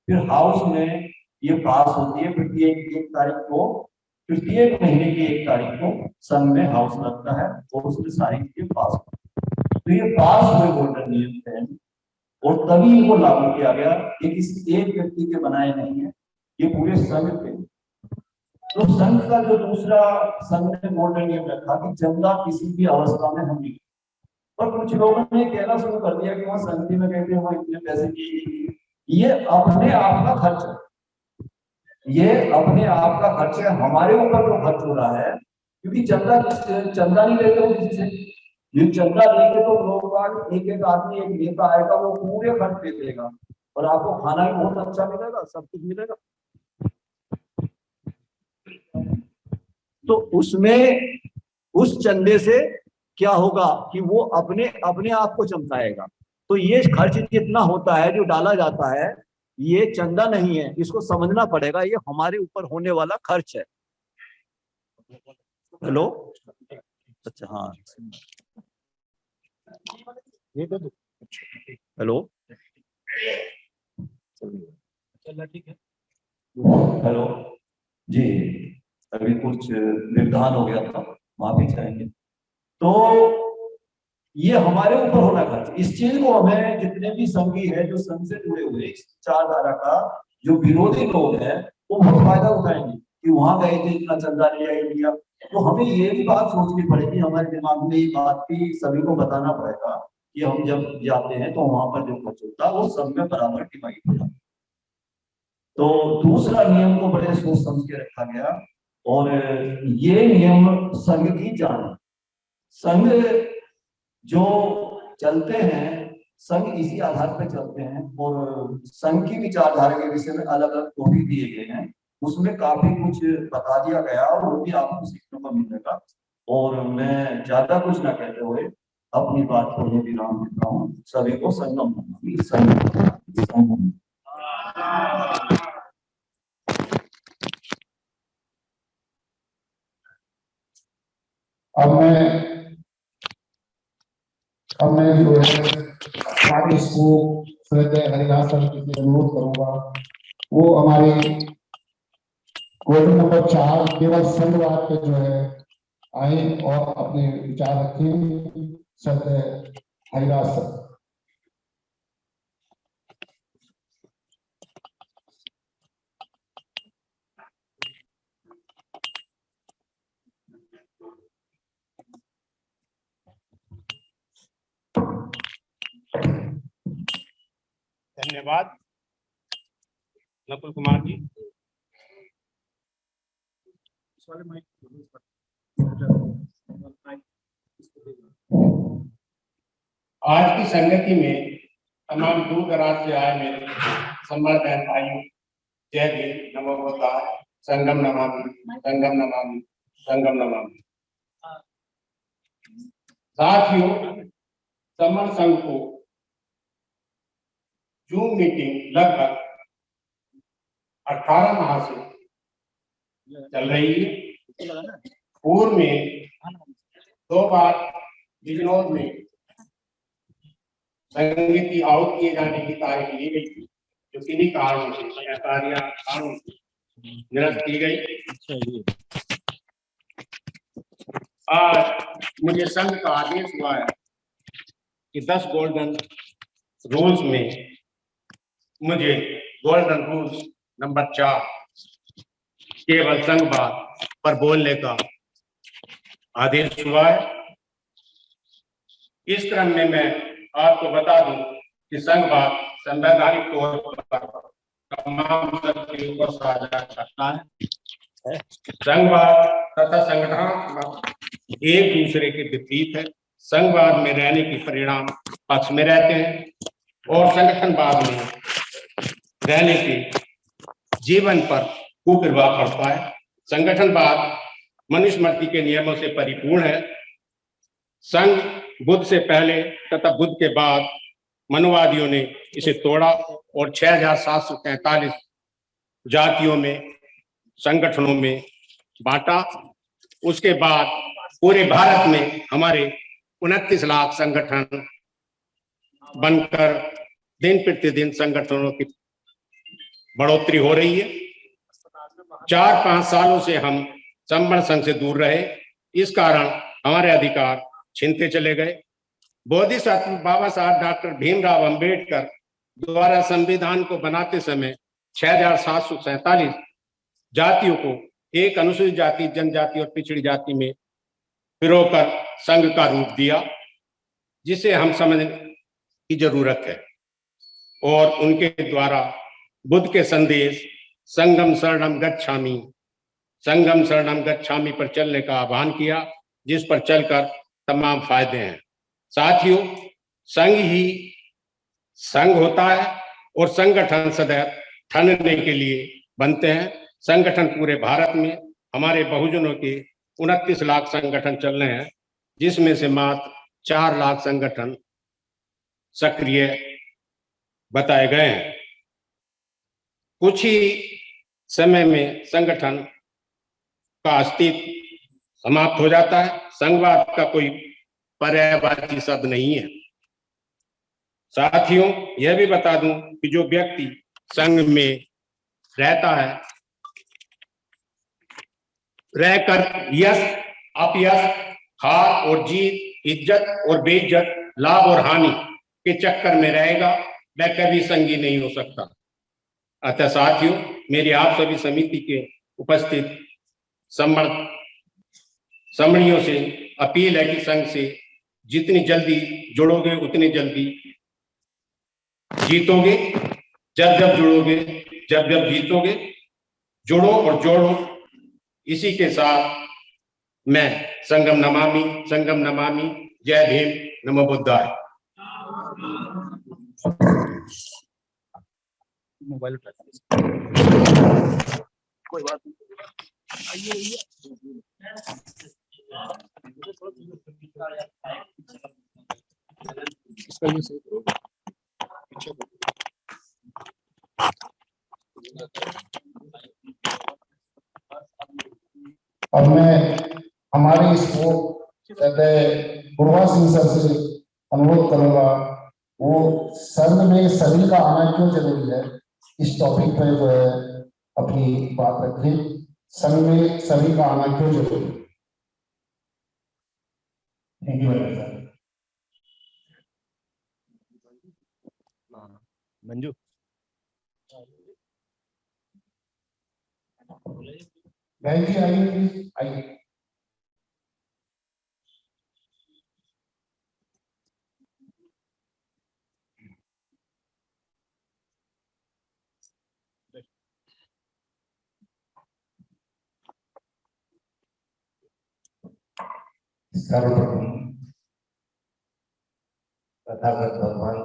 फिर हाउस में ये पास होती है। प्रत्येक महीने की 1 तारीख को संघ में हाउस लगता है और उसमें सारी चीजें पास होती है। तो ये पास हुए गोल्डन नियम थे और तभी वो लागू किया गया। ये किसी एक व्यक्ति के बनाए नहीं है, ये पूरे संघ के। तो संघ का जो दूसरा संघ ने गोल्डन नियम रखा कि चंदा किसी भी अवस्था में हम नहीं, और कुछ लोगों ने कहना शुरू कर दिया कि वहां संगति में कहते हैं वहां इतने पैसे की, ये अपने आप का खर्च है, ये अपने आप का खर्च है, हमारे ऊपर जो खर्च हो रहा है। क्योंकि चंदा नहीं लेते हो किसी से, ये चंदा लेके तो लोग एक आदमी एक नेता आएगा वो पूरे खर्च दे देगा और आपको खाना भी बहुत अच्छा मिलेगा, सब कुछ मिलेगा। तो उसमें उस चंदे से क्या होगा कि वो अपने आप को चमकाएगा। तो ये खर्च जितना होता है जो डाला जाता है, ये चंदा नहीं है, इसको समझना पड़ेगा, ये हमारे ऊपर होने वाला खर्च है। हेलो, अच्छा हाँ, हेलो, हेलो जी, अभी कुछ व्यवधान हो गया था, माफी चाहेंगे। तो ये हमारे ऊपर होना खर्च, इस चीज को हमें जितने भी संघी है जो संघ से जुड़े हुए इस विचारधारा का जो विरोधी लोग हैं वो बहुत फायदा उठाएंगे कि वहां गए थे इतना चंदा लिया। तो हमें ये भी बात सोचनी पड़ेगी, हमारे दिमाग में ये बात भी सभी को बताना पड़ेगा कि हम जब जाते हैं तो वहां पर जो खर्च होता है वो सब में बराबर डिवाइड हो जाता है। तो दूसरा नियम को बड़े सोच समझ के रखा गया और ये नियम संघ की जान है। संघ जो चलते हैं, संघ इसी आधार पर चलते हैं और संघ की विचारधारा के विषय में अलग अलग टॉपिक दिए गए हैं, उसमें काफी कुछ बता दिया गया और वो भी आपको सीखने को मिलेगा। और मैं ज्यादा कुछ ना कहते हुए अपनी बात को ये विराम देता हूँ। सभी को संगम संगम। अब मैं जो है हमारे इसको श्रद्धेय हरिदास सर जी से अनुरोध करूंगा, वो हमारे क्वेश्चन नंबर 4 केवल संघवाद पे जो है आए और अपने विचार रखें। श्रद्धेय हरिदास सर। धन्यवाद नकुल कुमार जी। आज की संगति में तमाम दूर दराज से आए मेरे सम्मानित भाइयों, जय भीम, नमो बुद्धाय, संगम नमामि, संगम नमामि, संगम नमामि। साथियों, सम्मान संघ को जूम मीटिंग लगभग 18 माह से चल रही है। पूर्व में 2 बार बिजनौर में संगति आउट किए जाने की तारीख ली गई थी, जो किन्हीं कारणों से निरस्त की गई। आज मुझे संघ का आदेश हुआ है कि 10 गोल्डन रूल्स में मुझे गोल्डन रूल्स नंबर 4 केवल संघवाद पर बोलने का आदेश हुआ है। इस क्रम में मैं आपको बता दूं कि संघवाद संवैधानिक तौर पर तमाम शक्तियों को साझा करता है। संघवाद तथा संगठनात्मक एक दूसरे के विपरीत है। संघवाद में रहने के परिणाम पक्ष में रहते हैं और संगठनवाद में रहने के जीवन पर कुप्रभाव पड़ता है। संगठनवाद मनुस्मृति के नियमों से परिपूर्ण है। संघ बुद्ध से पहले तथा बुद्ध के बाद मनुवादियों ने इसे तोड़ा और 6743 जातियों में, संगठनों में बांटा। उसके बाद पूरे भारत में हमारे 29 लाख संगठन बनकर दिन प्रतिदिन संगठनों की बढ़ोतरी हो रही है। 4-5 सालों से हम संवर्ण संघ से दूर रहे, इस कारण हमारे अधिकार छीनते चले गए। बोधिसत्व बाबा साहब डॉक्टर भीमराव अंबेडकर द्वारा संविधान को बनाते समय 6747 जातियों को एक अनुसूचित जाति, जनजाति और पिछड़ी जाति में पिरोकर संघ का रूप दिया, जिसे हम समझने की जरूरत है। और उनके द्वारा बुद्ध के संदेश संगम शरणम गच्छामि, संगम शरणम गच्छामि पर चलने का आह्वान किया, जिस पर चलकर तमाम फायदे हैं। साथियों, संघ ही संघ होता है और संगठन सदैव ठनने के लिए बनते हैं। संगठन पूरे भारत में हमारे बहुजनों के 29 लाख संगठन चल रहे हैं, जिसमें से मात्र 4 लाख संगठन सक्रिय बताए गए हैं। कुछ ही समय में संगठन का अस्तित्व समाप्त हो जाता है। संघवाद का कोई पर्यायवाची शब्द नहीं है। साथियों, यह भी बता दूं कि जो व्यक्ति संघ में रहता है, रहकर यश अपयश, हार और जीत, इज्जत और बेइज्जत, लाभ और हानि के चक्कर में रहेगा, वह कभी संघी नहीं हो सकता। अतः साथियों, मेरी आप सभी समिति के उपस्थित सम्मानियों से अपील है कि संघ से जितनी जल्दी जुड़ोगे उतनी जल्दी जीतोगे। जब जब जुड़ोगे, जब जब जीतोगे, जुड़ो और जोड़ो। इसी के साथ मैं संगम नमामि, जय भीम, नमो बुद्धाय। मोबाइल कोई बात नहीं। इसका ये सही करो। अब मैं हमारे इसको गुरवा सिंह सर से अनुरोध करूंगा, वो संघ में सभी का आना क्यों जरूरी है, इस टॉपिक पे जो है अपनी बात रखें। संघ में सभी का आना क्यों जरूरी है। Thank you sir. मंजू बहन जी आइए, प्लीज आइए। सर्वप्रथम तथागत भगवान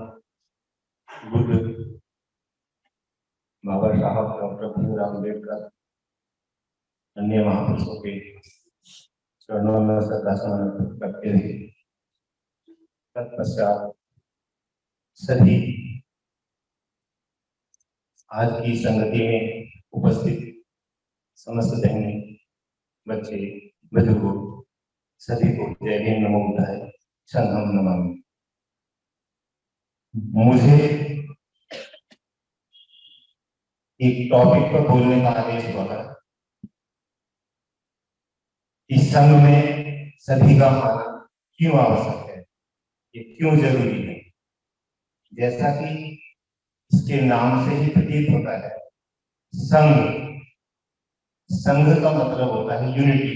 बुद्ध, बाबा साहब डॉक्टर भीमराव अम्बेडकर, अन्य महापुरुषों के चरणों में श्रद्धासुमन करते हुए तत्पश्चात सभी आज की संगति में उपस्थित समस्त बहनें, बच्चे, बुजुर्गों, सभी को जय भीम, नमो बुद्धाय, संगम नमामि। मुझे एक टॉपिक पर बोलने का आदेश हुआ है। इस संघ में सभी का आना क्यों आवश्यक है, ये क्यों जरूरी है। जैसा कि इसके नाम से ही प्रतीत होता है, संघ का मतलब होता है यूनिटी,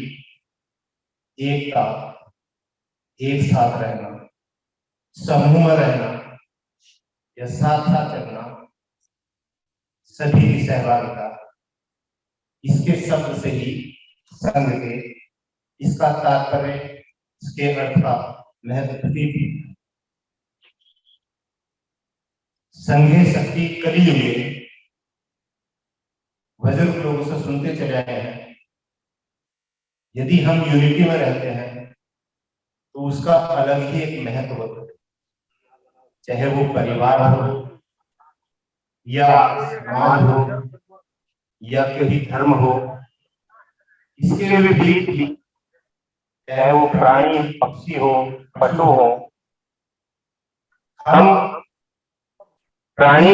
एकता, एक साथ रहना, समूह में रहना या साथ साथ चलना, सभी की सहभागिता। इसके शब्द से ही संघ के, इसका तात्पर्य, इसके अर्थ का महत्व प्रतीत है। संघे शक्ति कलियुगे, बुजुर्ग लोगों से सुनते चले आए हैं। यदि हम यूनिटी में रहते हैं तो उसका अलग ही एक महत्व होता है, चाहे वो परिवार हो या समाज हो या कोई धर्म हो। इसके विपरीत भी, चाहे वो प्राणी पक्षी हो, पशु हो, हम प्राणी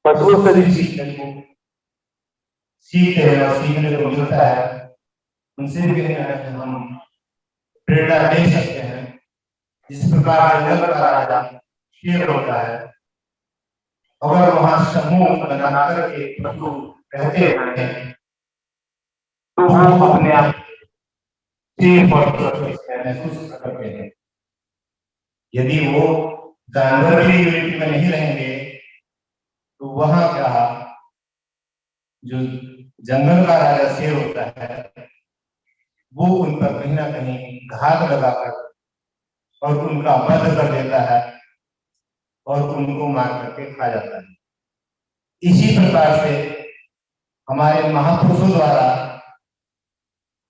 पशुओं से भी सीखते हैं और सीखने को मिलता है। उनसे भी हम प्रेरणा ले सकते हैं। जिस प्रकार जंगल का राजा शेर होता है, अगर वहां समूह बना करके पशु रहते हैं तो वो अपने आप महसूस करते हैं। यदि वो जानवर भी यूनिटी में नहीं रहेंगे तो वहां क्या, जो जंगल का राजा शेर होता है वो उन पर कहीं ना कहीं घात लगाकर और उनका वध कर देता है और उनको मार करके खा जाता है। इसी प्रकार से हमारे महापुरुषों द्वारा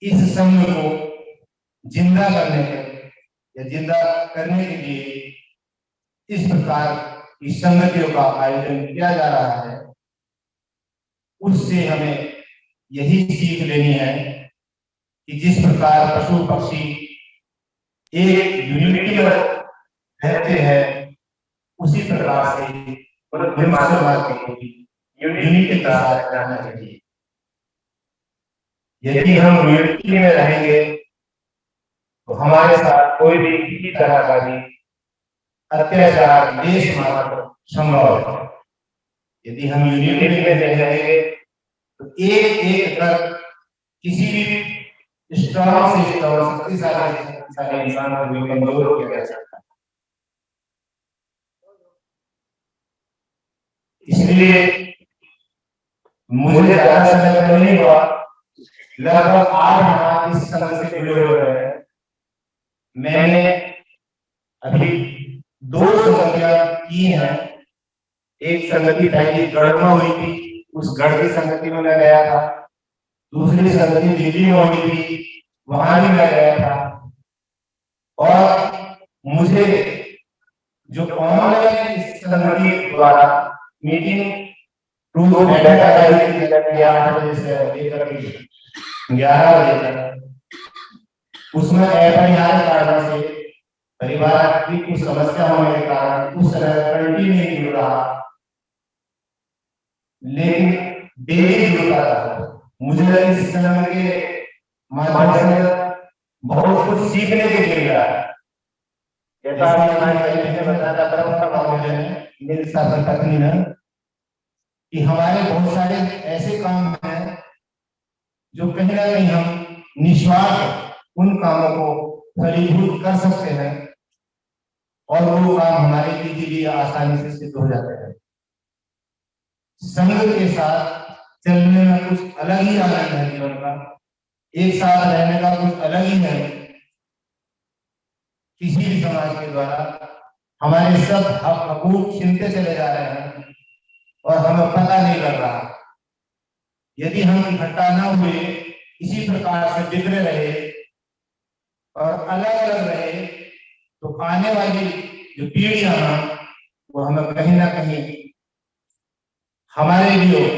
इस संघ को जिंदा करने के या जिंदा करने के लिए इस प्रकार की संगतियों का आयोजन किया जा रहा है। उससे हमें यही सीख लेनी है कि जिस प्रकार पशु पक्षी एक यूनिटी में रहते हैं, उसी प्रकार से मनुष्यवाद को भी यूनिटी के साथ रहना चाहिए। यदि हम यूनिटी में रहेंगे तो हमारे साथ कोई भी किसी तरह का भी अत्याचार देश मात्र संभव है। यदि हम यूनिटी में रहेंगे तो एक एक कर किसी भी स्ट्रॉन्ग से स्ट्रॉन्ग शक्तिशाली इंसान को भी कमजोर किया जा सकता है। इसलिए मुझे ज्यादा समय तो नहीं हुआ, लगभग 8 माह इस संघ से जुड़े हुए हैं। मैंने अभी 2 संगतियां की हैं। एक संगति पहली गढ़ में हुई थी, उस गढ़ की संगति में मैं गया था। दूसरी संगति दिल्ली में हुई थी, वहां भी मैं गया था। और मुझे जो ऑनलाइन इस संगति द्वारा मीटिंग टू डाटा गैलरी 8 बजे से लेकर 11 बजे तक, उसमें अपरिहार्य कारणों से परिवार की कुछ समस्या होने के कारण उस समय कंटिन्यू नहीं जुड़ रहा, लेकिन डेली जुड़ता था। मुझे इस समय के माध्यम से बहुत कुछ सीखने को मिल रहा है। जैसा हमारे पहले ने बताया था मेरे साथ पत्नी ने कि हमारे बहुत सारे ऐसे काम हैं जो कहीं ना कहीं हम निस्वार्थ उन कामों को फलीभूत कर सकते हैं और वो काम हमारे लिए आसानी से सिद्ध हो जाते हैं। संघ के साथ चलने में कुछ अलग ही आनंद है जीवन का, एक साथ रहने का कुछ अलग ही है। किसी भी समाज के द्वारा हमारे सब हक हकूक छीनते चले जा रहे हैं और हमें पता नहीं लग रहा। यदि हम इकट्ठा न हुए, इसी प्रकार से बिखरे रहे और अलग अलग रहे, तो आने वाली जो पीढ़ियां हैं वो हमें कहीं ना कहीं हमारे लिए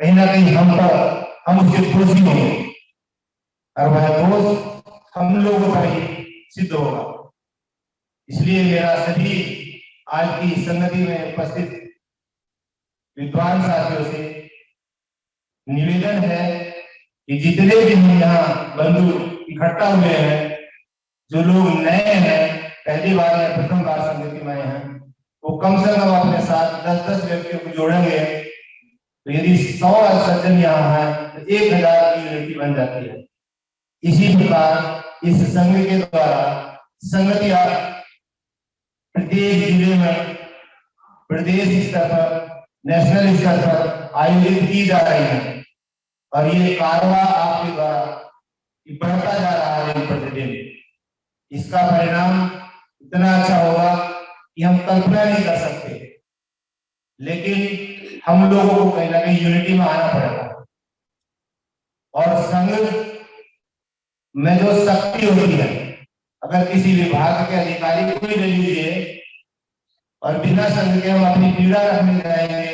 कहीं ना कहीं हम उसके दोषी होंगे और वह दोष हम लोगों पर ही सिद्ध होगा। इसलिए मेरा सभी आज की संगति में उपस्थित विद्वान साथियों से निवेदन है कि जितने भी हम यहाँ बंधु इकट्ठा हुए हैं, जो लोग नए हैं, पहली बार या प्रथम बार संगति में आए हैं, वो कम से कम अपने साथ 10-10 व्यक्तियों को जोड़ेंगे। तो यदि 100 सज्जन यहाँ है तो 1000 की यूनिटी बन जाती है। इसी प्रकार इस संघ के द्वारा संगतियां प्रत्येक जिले में प्रदेश स्तर पर, नेशनल स्तर पर आयोजित की जा रही है और ये कारवा आपके द्वारा बढ़ता जा रहा है प्रतिदिन। इसका परिणाम इतना अच्छा होगा कि हम कल्पना नहीं कर सकते, लेकिन हम लोगों को कहीं ना कहीं यूनिटी में आना पड़ेगा। और संघ में जो शक्ति होती है, अगर किसी विभाग के अधिकारी को भी ले लीजिए और बिना संघ के हम अपनी पीड़ा रखने जाएंगे,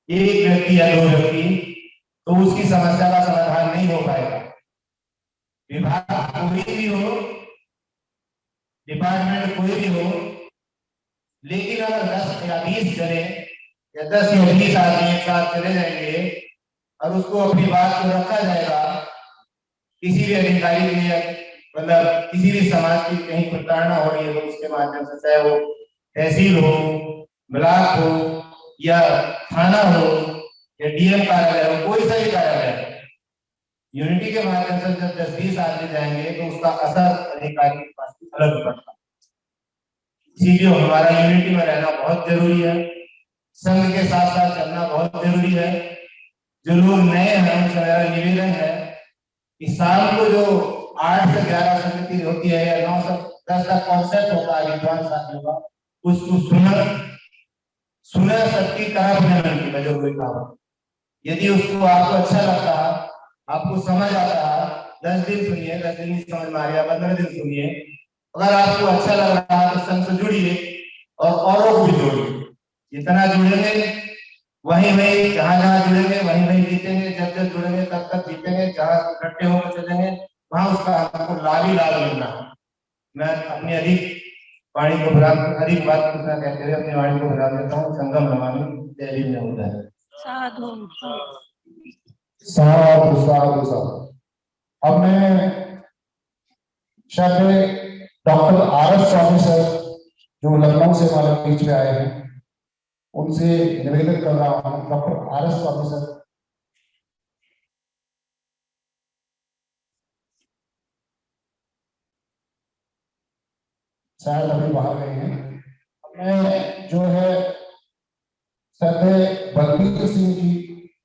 एक व्यक्ति या 2 व्यक्ति, तो उसकी समस्या का समाधान नहीं हो पाएगा। विभाग कोई भी हो, डिपार्टमेंट कोई भी हो, लेकिन अगर 10 या 20 जने या 10 या 20 आदमी एक साथ चले जाएंगे और उसको अपनी बात को रखा जाएगा, किसी भी अधिकारी के मतलब किसी भी समाज की कहीं प्रताड़ना हो रही है तो उसके माध्यम से, चाहे वो तहसील हो, ब्लॉक हो या थाना हो या डीएम कार्यालय हो, कोई सा भी कार्यालय, यूनिटी के माध्यम से जब 10-20 आदमी जाएंगे तो उसका असर अधिकारी के पास अलग पड़ता है। इसीलिए हमारा यूनिटी में रहना बहुत जरूरी है, संघ के साथ साथ चलना बहुत जरूरी है। जो लोग नए हैं उनसे मेरा निवेदन है कि शाम को जो 8 से 11 समिति होती है या 9 से 10 तक कॉन्सेप्ट होता है विद्वान साथियों का, उसको सुना सबकी तरफ नहीं की जो कोई काम। यदि उसको आपको अच्छा लगता है, आपको समझ आता है, 10 दिन सुनिए, 10 दिन समझ में आ गया, 15 दिन सुनिए। अगर आपको अच्छा लग रहा है तो संघ से जुड़िए और औरों को भी जोड़िए। जितना जुड़ेंगे वहीं जहां जुड़ेंगे वहीं जीतेंगे, जब जुड़ेंगे तब तक जीतेंगे। जहां इकट्ठे होकर चलेंगे वहां उसका आपको लाभ ही लाभ मिलना है। मैं अपनी अधिक बात पूछना कहते हुए अपनी वाणी को विराम देता हूँ। संगम नमामि दिल्ली में होता है। साधु साधु साधु साधु। अब मैं शायद डॉक्टर आर.एस. स्वामी सर जो लखनऊ से हमारे बीच में आए हैं, उनसे निवेदन कर रहा हूँ। Doctor R S. स्वामी सर। शायद अभी वहां गए हैं। मैं जो है श्रद्धेय बलबीर सिंह जी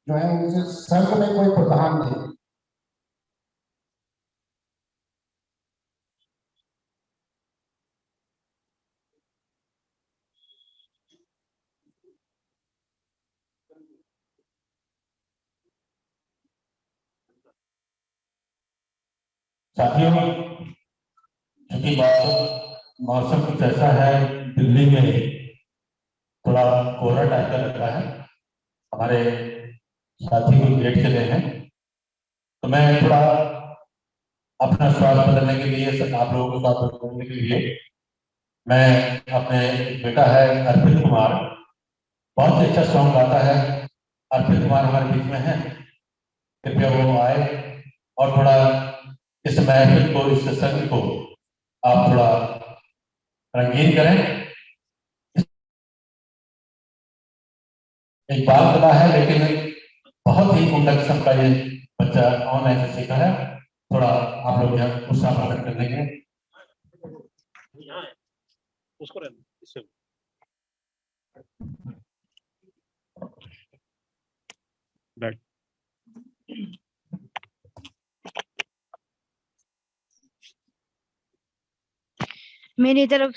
जो है उनसे संघ में कोई प्रधान नहीं। साथियों, क्योंकि मौसम कुछ ऐसा है, दिल्ली में थोड़ा कोहरा टाइप का लगता है, हमारे साथी कुछ लेट चले हैं, तो मैं थोड़ा अपना स्वाद बदलने के लिए, आप लोगों के साथ बदलने के लिए मैं अपने बेटा है अर्पित कुमार, बहुत ही अच्छा सॉन्ग गाता है। अर्पित कुमार हमारे बीच में है, कृपया वो आए और थोड़ा इस महफिल को, इस सत्संग को आप थोड़ा रंगीन करें। एक बाल कला है, लेकिन बहुत ही उम्दा किस्म का ये बच्चा ऑनलाइन से सीखा है। थोड़ा आप लोग यहाँ उत्साह प्रकट कर देंगे। उसको रहने इससे बैठ। मेरी तरफ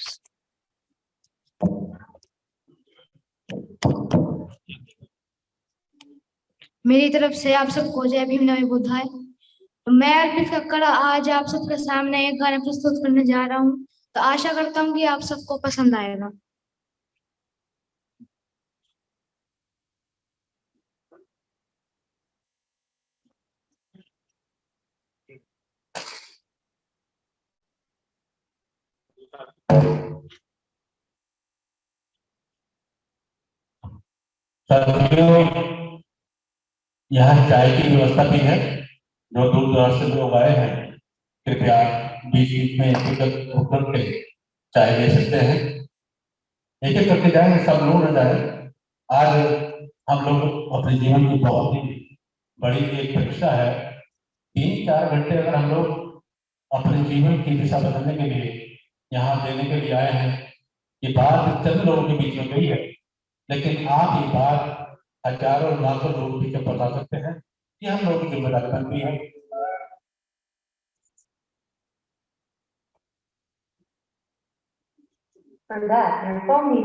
से आप सबको जय भीम नमः बुद्धाय। तो मैं अर्पित कक्कड़ आज आप सबके सामने एक गाना प्रस्तुत करने जा रहा हूँ। तो आशा करता हूँ कि आप सबको पसंद आएगा। साथियों, यहाँ चाय की व्यवस्था भी है, जो दूर दराज से लोग आए हैं कृपया बीच बीच में रुक के चाय ले सकते हैं। एक एक करके जाएंगे, सब लोग न जाए। आज हम लोग अपने जीवन की बहुत ही बड़ी एक परीक्षा है। 3-4 घंटे अगर हम लोग अपने जीवन की दिशा बदलने के लिए यहाँ देने के लिए आए हैं, ये बात चंद लोगों के बीच में गई है, लेकिन आप ये बात हजारों लाखों लोगों के बीच में बता सकते हैं कि हम लोगों की जिम्मेदारी बनती है। And that, inform me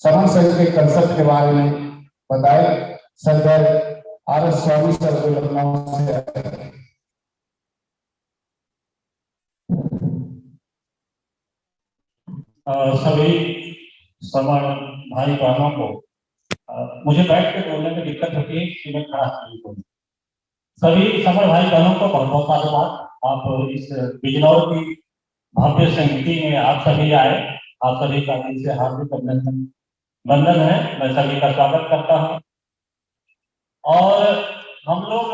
समन संघ के कंसेप्ट के बारे में बताए। सरदार RS स्वामी सर को लखनऊ से आए। सभी समर भाई बहनों को मुझे बैठ के बोलने में दिक्कत होती है कि मैं खड़ा नहीं बोलूं। सभी समर भाई बहनों को बहुत बहुत धन्यवाद। आप इस बिजनौर की भव्य संगीति में आप सभी आए, आप सभी का दिल से हार्दिक अभिनंदन वंदन है। मैं सभी का स्वागत करता हूं। और हम लोग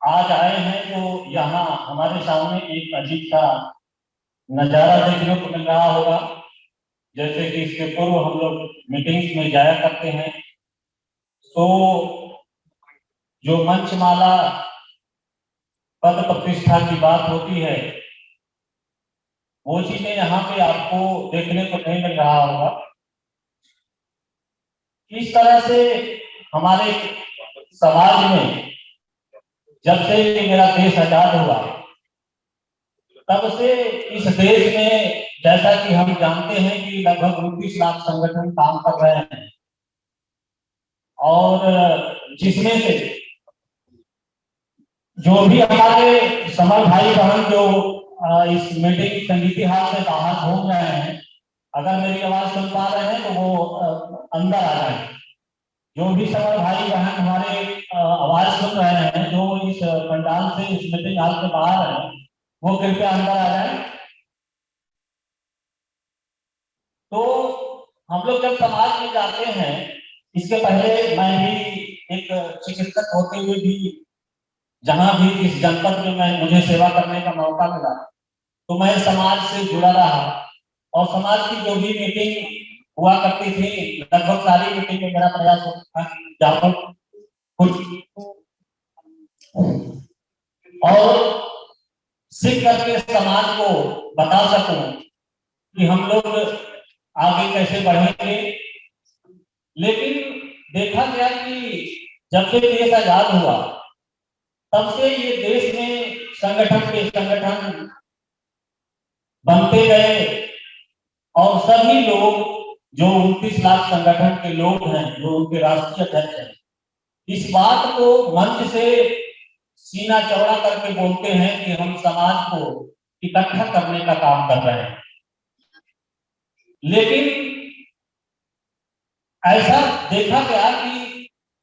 आज आए हैं तो यहाँ हमारे सामने एक अजीब सा नजारा देखने को मिल रहा होगा। जैसे कि इसके पूर्व हम लोग मीटिंग्स में जाया करते हैं तो जो मंचमाला पद प्रतिष्ठा की बात होती है वो चीजें यहाँ पे आपको देखने को नहीं मिल रहा होगा। इस तरह से हमारे समाज में जब से मेरा देश आजाद हुआ तब से इस देश में जैसा कि हम जानते हैं कि लगभग 29 लाख संगठन काम कर रहे हैं और जिसमें से जो भी हमारे समर भाई बहन जो इस मीटिंग संगीति हाल से बाहर घूम रहे हैं, अगर मेरी आवाज सुन पा रहे हैं तो वो अंदर आ जाए। जो भी समर भाई बहन हमारे आवाज सुन रहे हैं जो इस पंडाल से इस मीटिंग हाल से बाहर हैं वो कृपया अंदर आ जाए। तो हम लोग जब समाज में जाते हैं, इसके पहले मैं भी एक चिकित्सक होते हुए भी जहां भी इस जनपद में मुझे सेवा करने का मौका मिला तो मैं समाज से जुड़ा रहा और समाज की जो भी मीटिंग हुआ करती थी लगभग सारी मीटिंग में मेरा प्रयास होता था कि जाकर कुछ और सीख करके समाज को बता सकूं कि हम लोग आगे कैसे बढ़ेंगे। लेकिन देखा गया कि जब से देश आजाद हुआ तब से ये देश में संगठन के संगठन बनते गए और सभी लोग जो 29 लाख संगठन के लोग हैं जो उनके राष्ट्रीय अध्यक्ष हैं इस बात को मंच से सीना चौड़ा करके बोलते हैं कि हम समाज को इकट्ठा करने का काम कर रहे हैं। लेकिन ऐसा देखा गया कि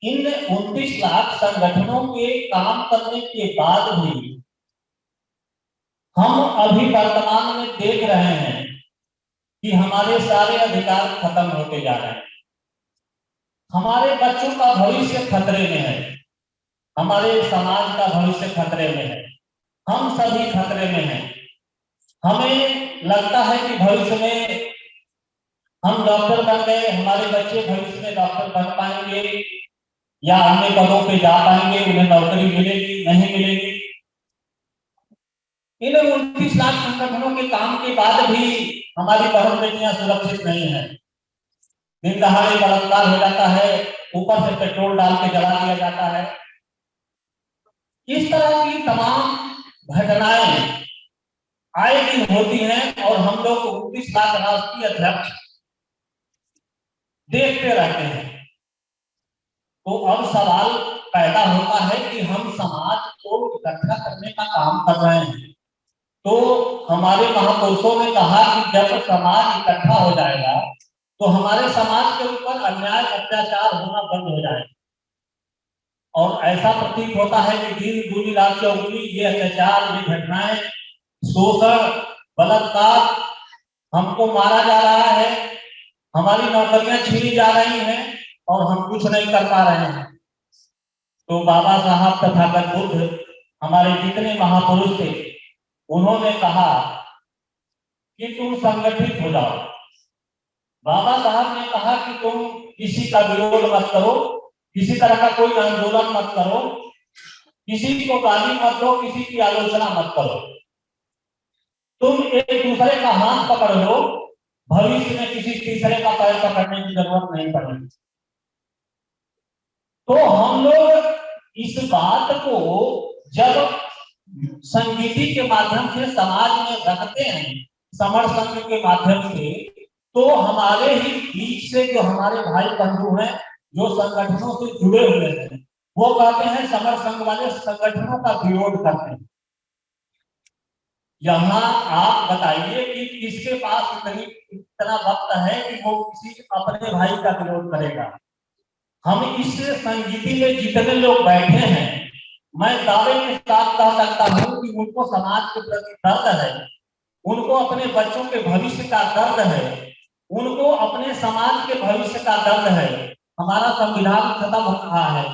इन 29 लाख संगठनों के काम करने के बाद भी हम अभी वर्तमान में देख रहे हैं कि हमारे सारे अधिकार खत्म होते जा रहे हैं। हमारे बच्चों का भविष्य खतरे में है, हमारे समाज का भविष्य खतरे में है, हम सभी खतरे में हैं। हमें लगता है कि भविष्य में हम डॉक्टर बन गए, हमारे बच्चे भविष्य में डॉक्टर बन पाएंगे या अन्य पदों पे जा पाएंगे, उन्हें नौकरी मिलेगी नहीं मिलेगी। इन 29 लाख संगठनों के काम के बाद भी हमारी बहन बेटियां सुरक्षित नहीं है। दिन दहाड़े बलात्कार हो जाता है, ऊपर से पेट्रोल डाल के जला दिया जाता है। इस तरह की तमाम घटनाएं आए दिन होती हैं और हम लोग 29 लाख राष्ट्रीय अध्यक्ष देखते रहते हैं। तो अब सवाल पैदा होता है कि हम समाज को इकट्ठा करने का काम कर रहे हैं। तो हमारे महापुरुषों ने कहा कि जब समाज इकट्ठा हो जाएगा तो हमारे समाज के ऊपर अन्याय अत्याचार होना बंद हो जाएगा। और ऐसा प्रतीत होता है कि दिन दूनी रात चौगुनी ये अत्याचार, ये घटनाएं, शोषण, बलात्कार, हमको मारा जा रहा है, हमारी नौकरियां छीनी जा रही हैं और हम कुछ नहीं कर पा रहे हैं। तो बाबा साहब तथागत बुद्ध हमारे जितने महापुरुष थे उन्होंने कहा कि तुम संगठित हो जाओ। बाबा साहब ने कहा कि तुम किसी का विरोध मत करो, किसी तरह का कोई आंदोलन मत करो, किसी को गाली मत दो, किसी की आलोचना मत करो। तुम एक दूसरे का हाथ पकड़ लो, भविष्य में किसी तीसरे का पैर पकड़ने की जरूरत नहीं पड़ेगी। तो हम लोग इस बात को जब संगीति के माध्यम से समाज में रखते हैं, समर संघ के माध्यम से, तो हमारे ही बीच से जो हमारे भाई बंधु हैं जो संगठनों से जुड़े हुए हैं, वो कहते हैं समर संघ वाले संगठनों का विरोध करते हैं। यहाँ आप बताइए कि किसके पास इतना वक्त है कि वो किसी अपने भाई का विरोध करेगा। हम इस संगीति में जितने लोग बैठे हैं, मैं दावे के साथ कह सकता हूँ कि उनको समाज के प्रति दर्द है, उनको अपने बच्चों के भविष्य का दर्द है, उनको अपने समाज के भविष्य का दर्द है। हमारा संविधान खत्म हो रहा है,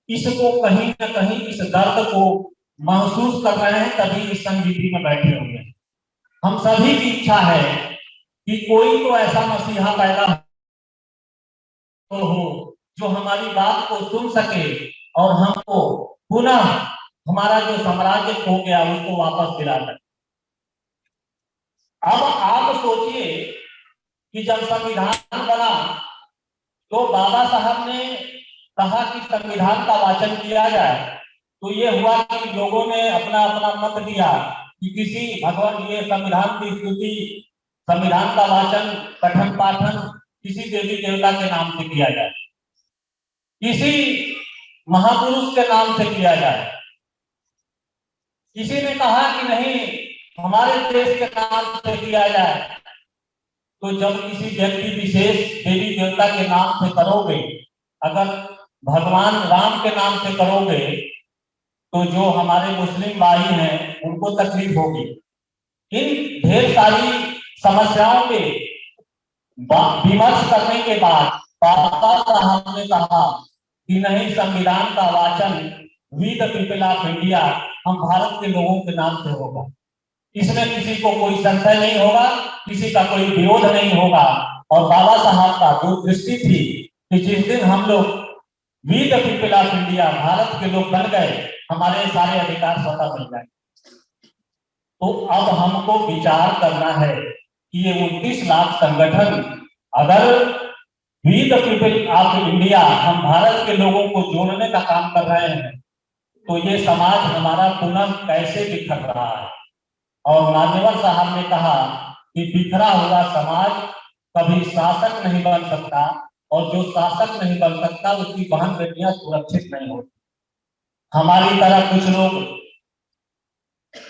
इसको कहीं न कहीं इस दर्द को महसूस कर रहे हैं, तभी इस संगीति में बैठे हुए हैं। हम सभी की इच्छा है कि कोई तो ऐसा मसीहा पैदा हो जो हमारी बात को सुन सके और हमको पुनः हमारा जो साम्राज्य खो गया उसको वापस दिला सके। अब आप सोचिए कि जब संविधान बना तो बाबा साहब ने कहा कि संविधान का वाचन किया जाए, तो ये हुआ कि लोगों ने अपना अपना मत दिया कि किसी भगवान ये संविधान की स्तुति, संविधान का वाचन, पठन पाठन किसी देवी देवता के नाम से किया जाए, किसी महापुरुष के नाम से किया जाए। किसी ने कहा कि नहीं हमारे देश के नाम से किया जाए। तो जब किसी व्यक्ति विशेष देवी देवता के नाम से करोगे, अगर भगवान राम के नाम से करोगे तो जो हमारे मुस्लिम भाई हैं उनको तकलीफ होगी। इन ढेर सारी समस्याओं के विमर्श करने के बाद बाबा साहब ने कहा कि नहीं, संविधान का वाचन we the people of India, हम भारत के लोगों के नाम से होगा। इसमें किसी को कोई संशय नहीं होगा, किसी का कोई विरोध नहीं होगा। और बाबा साहब का जो दृष्टि थी कि जिस दिन हम लोग we the people of India, Bharat के लोग बन गए, हमारे सारे अधिकार स्वतः मिल जाए। तो अब हमको विचार करना है कि ये 29 लाख संगठन, अगर we the people of India, हम भारत के लोगों को जोड़ने का काम कर रहे हैं, तो ये समाज हमारा पुनः कैसे बिखर रहा है। और मान्यवर साहब ने कहा कि बिखरा हुआ समाज कभी शासक नहीं बन सकता, और जो शासक नहीं बन सकता उसकी बहन बेटियां सुरक्षित नहीं होती। हमारी तरह कुछ लोग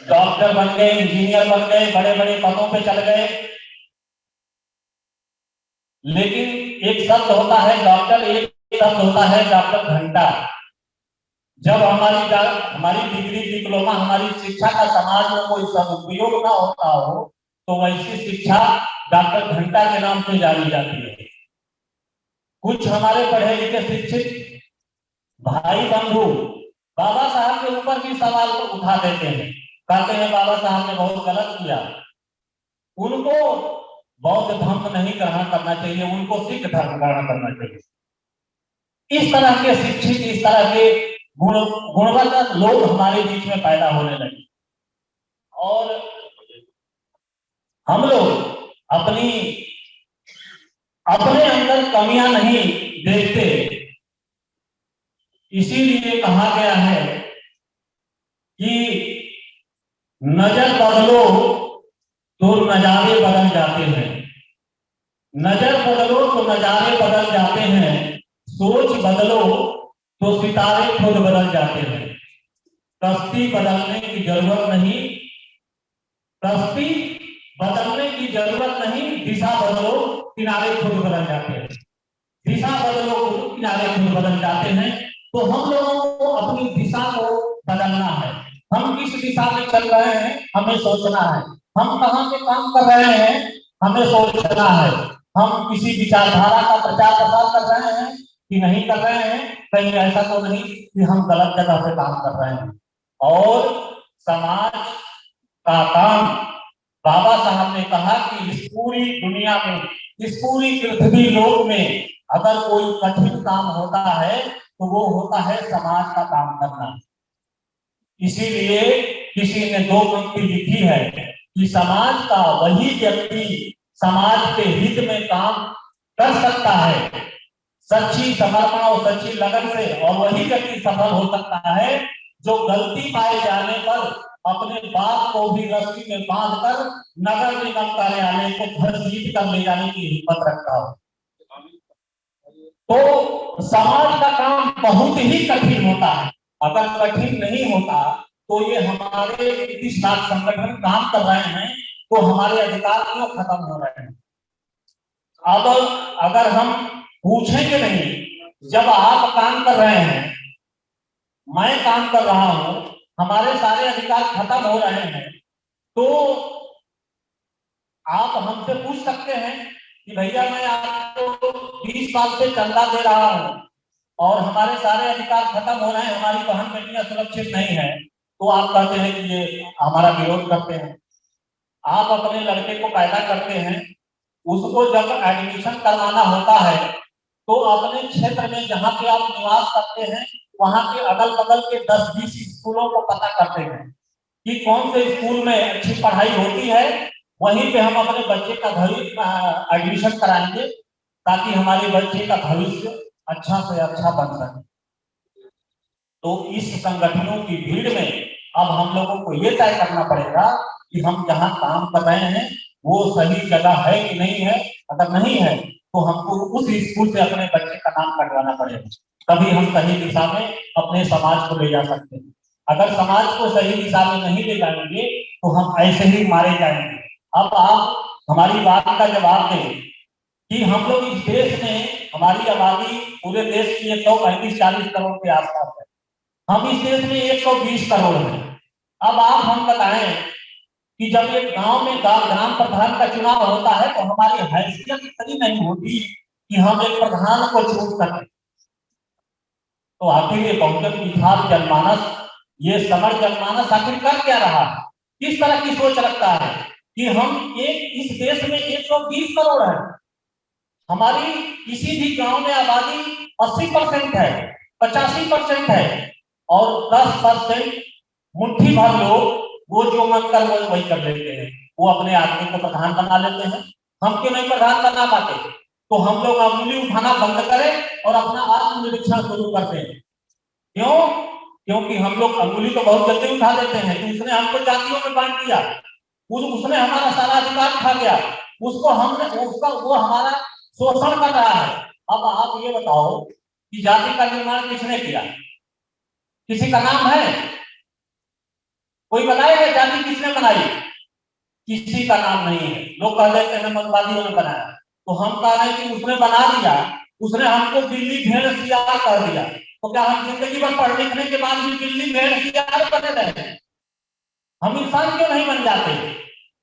डॉक्टर बन गए, इंजीनियर बन गए, बड़े बड़े पदों पे चल गए, लेकिन एक शब्द होता है डॉक्टर, एक शब्द होता है डॉक्टर घंटा। जब हमारी डिग्री डिप्लोमा, हमारी शिक्षा का समाज में कोई सदुपयोग ना होता हो, तो वैसी शिक्षा डॉक्टर घंटा के नाम से जानी जाती है। कुछ हमारे पढ़े लिखे शिक्षित भाई बंधु बाबा साहब के ऊपर भी सवाल को उठा देते हैं, कहते हैं बाबा साहब ने बहुत गलत किया। उनको बौद्ध धर्म नहीं ग्रहण करना चाहिए, उनको सिख धर्म ग्रहण करना चाहिए। इस तरह के शिक्षित, इस तरह के गुणवत्ता लोग हमारे बीच में पैदा होने लगे, और हम लोग अपने अंदर कमियां नहीं देखते। इसीलिए कहा गया है कि नजर बदलो तो नजारे बदल जाते हैं, नजर बदलो तो नजारे बदल जाते हैं, सोच बदलो तो सितारे खुद बदल जाते हैं। कश्ती बदलने की जरूरत नहीं, कश्ती बदलने की जरूरत नहीं, दिशा बदलो किनारे खुद बदल जाते हैं, दिशा बदलो किनारे खुद बदल जाते हैं। तो हम लोगों को अपनी दिशा को बदलना है। हम किस दिशा में चल रहे हैं हमें सोचना है, हम कहाँ पे काम कर रहे हैं हमें सोचना है, हम किसी विचारधारा का प्रचार प्रसार कर रहे हैं कि नहीं कर रहे हैं, कहीं ऐसा तो नहीं कि हम गलत जगह पे काम कर रहे हैं। और समाज का काम, बाबा साहब ने कहा कि इस पूरी दुनिया में, इस पूरी पृथ्वी लोक में अगर कोई कठिन काम होता है तो वो होता है समाज का काम करना। इसीलिए किसी ने 2 पंक्ति लिखी है कि समाज का वही व्यक्ति समाज के हित में काम कर सकता है सच्ची समर्पण और सच्ची लगन से, और वही व्यक्ति सफल हो सकता है जो गलती पाए जाने पर अपने बाप को भी रस्सी में बांधकर नगर निगम कार्यालय को घसीट कर ले जाने की हिम्मत रखता हो। तो समाज का काम बहुत ही कठिन होता है। अगर कठिन नहीं होता तो ये हमारे 21 लाख संगठन काम कर रहे हैं तो हमारे अधिकार क्यों खत्म हो रहे हैं? अब अगर हम पूछेंगे नहीं, जब आप काम कर रहे हैं, मैं काम कर रहा हूं, हमारे सारे अधिकार खत्म हो रहे हैं, तो आप हमसे पूछ सकते हैं कि भैया मैं आपको 20 साल से चंदा दे रहा हूं और हमारे सारे अधिकार खत्म हो रहे हैं, हमारी बहन बेटियां सुरक्षित नहीं है, तो आप कहते हैं कि ये हमारा विरोध करते हैं। आप अपने लड़के को पैदा करते हैं, उसको जब एडमिशन करवाना होता है तो अपने क्षेत्र में जहाँ पे आप निवास करते हैं वहां के अगल बगल के 10-20 स्कूलों को पता करते हैं कि कौन से स्कूल में अच्छी पढ़ाई होती है, वहीं पे हम अपने बच्चे का भविष्य एडमिशन कराएंगे ताकि हमारे बच्चे का भविष्य अच्छा से अच्छा बन सके। तो इस संगठनों की भीड़ में अब हम लोगों को ये तय करना पड़ेगा कि हम जहाँ काम कर रहे हैं वो सही जगह है कि नहीं है। अगर नहीं है तो हमको उस स्कूल से अपने बच्चे का नाम कटवाना पड़ेगा, तभी हम सही दिशा में अपने समाज को ले जा सकते हैं। अगर समाज को सही दिशा में नहीं ले जाएंगे तो हम ऐसे ही मारे जाएंगे। अब आप हमारी बात का जवाब दें कि हम लोग इस देश में, हमारी आबादी पूरे देश की 135-40 करोड़ के आसपास है, हम इस देश में 120 करोड़ हैं। अब आप हम बताएं कि जब एक गांव में ग्राम प्रधान का चुनाव होता है तो हमारी हैसियत इतनी नहीं होती कि हम एक प्रधान को चुन सकें। तो आखिर ये बहुजन विचार जनमानस, ये समर जनमानस आखिर कर क्या रहा है? किस तरह की सोच रखता है कि हम इस देश में 120 करोड़ है, हमारी किसी भी गांव में आबादी 80% है, 85% है और 10% मुट्ठी भर लोग वो जो मन कर वो वही कर लेते हैं, वो अपने आदमी को प्रधान बना लेते हैं। हम क्यों नहीं प्रधान बना पाते? तो हम लोग अंगुली उठाना बंद करें और अपना आत्मनिरीक्षण शुरू करते हैं। क्यों? क्योंकि हम लोग अंगुली तो बहुत जल्दी उठा देते हैं कि उसने हमको जातियों में बांट दिया, उसने हमारा सारा अधिकार खा गया, उसको हमने वो हमारा शोषण कर रहा है। अब आप ये बताओ कि जाति का निर्माण किसने किया? किसी का नाम है? कोई बताएगा जाति किसने बनाई? किसी का नाम नहीं है। लोग कह देते हैं मनवादियों ने बनाया, तो हम कह रहे हैं कि उसने बना दिया, उसने हमको दिल्ली भेड़ सियार कर दिया। तो क्या हम जिंदगी भर पढ़ लिखने के बाद भी दिल्ली भेड़ सियार बने रहे? हम इंसान क्यों नहीं बन जाते?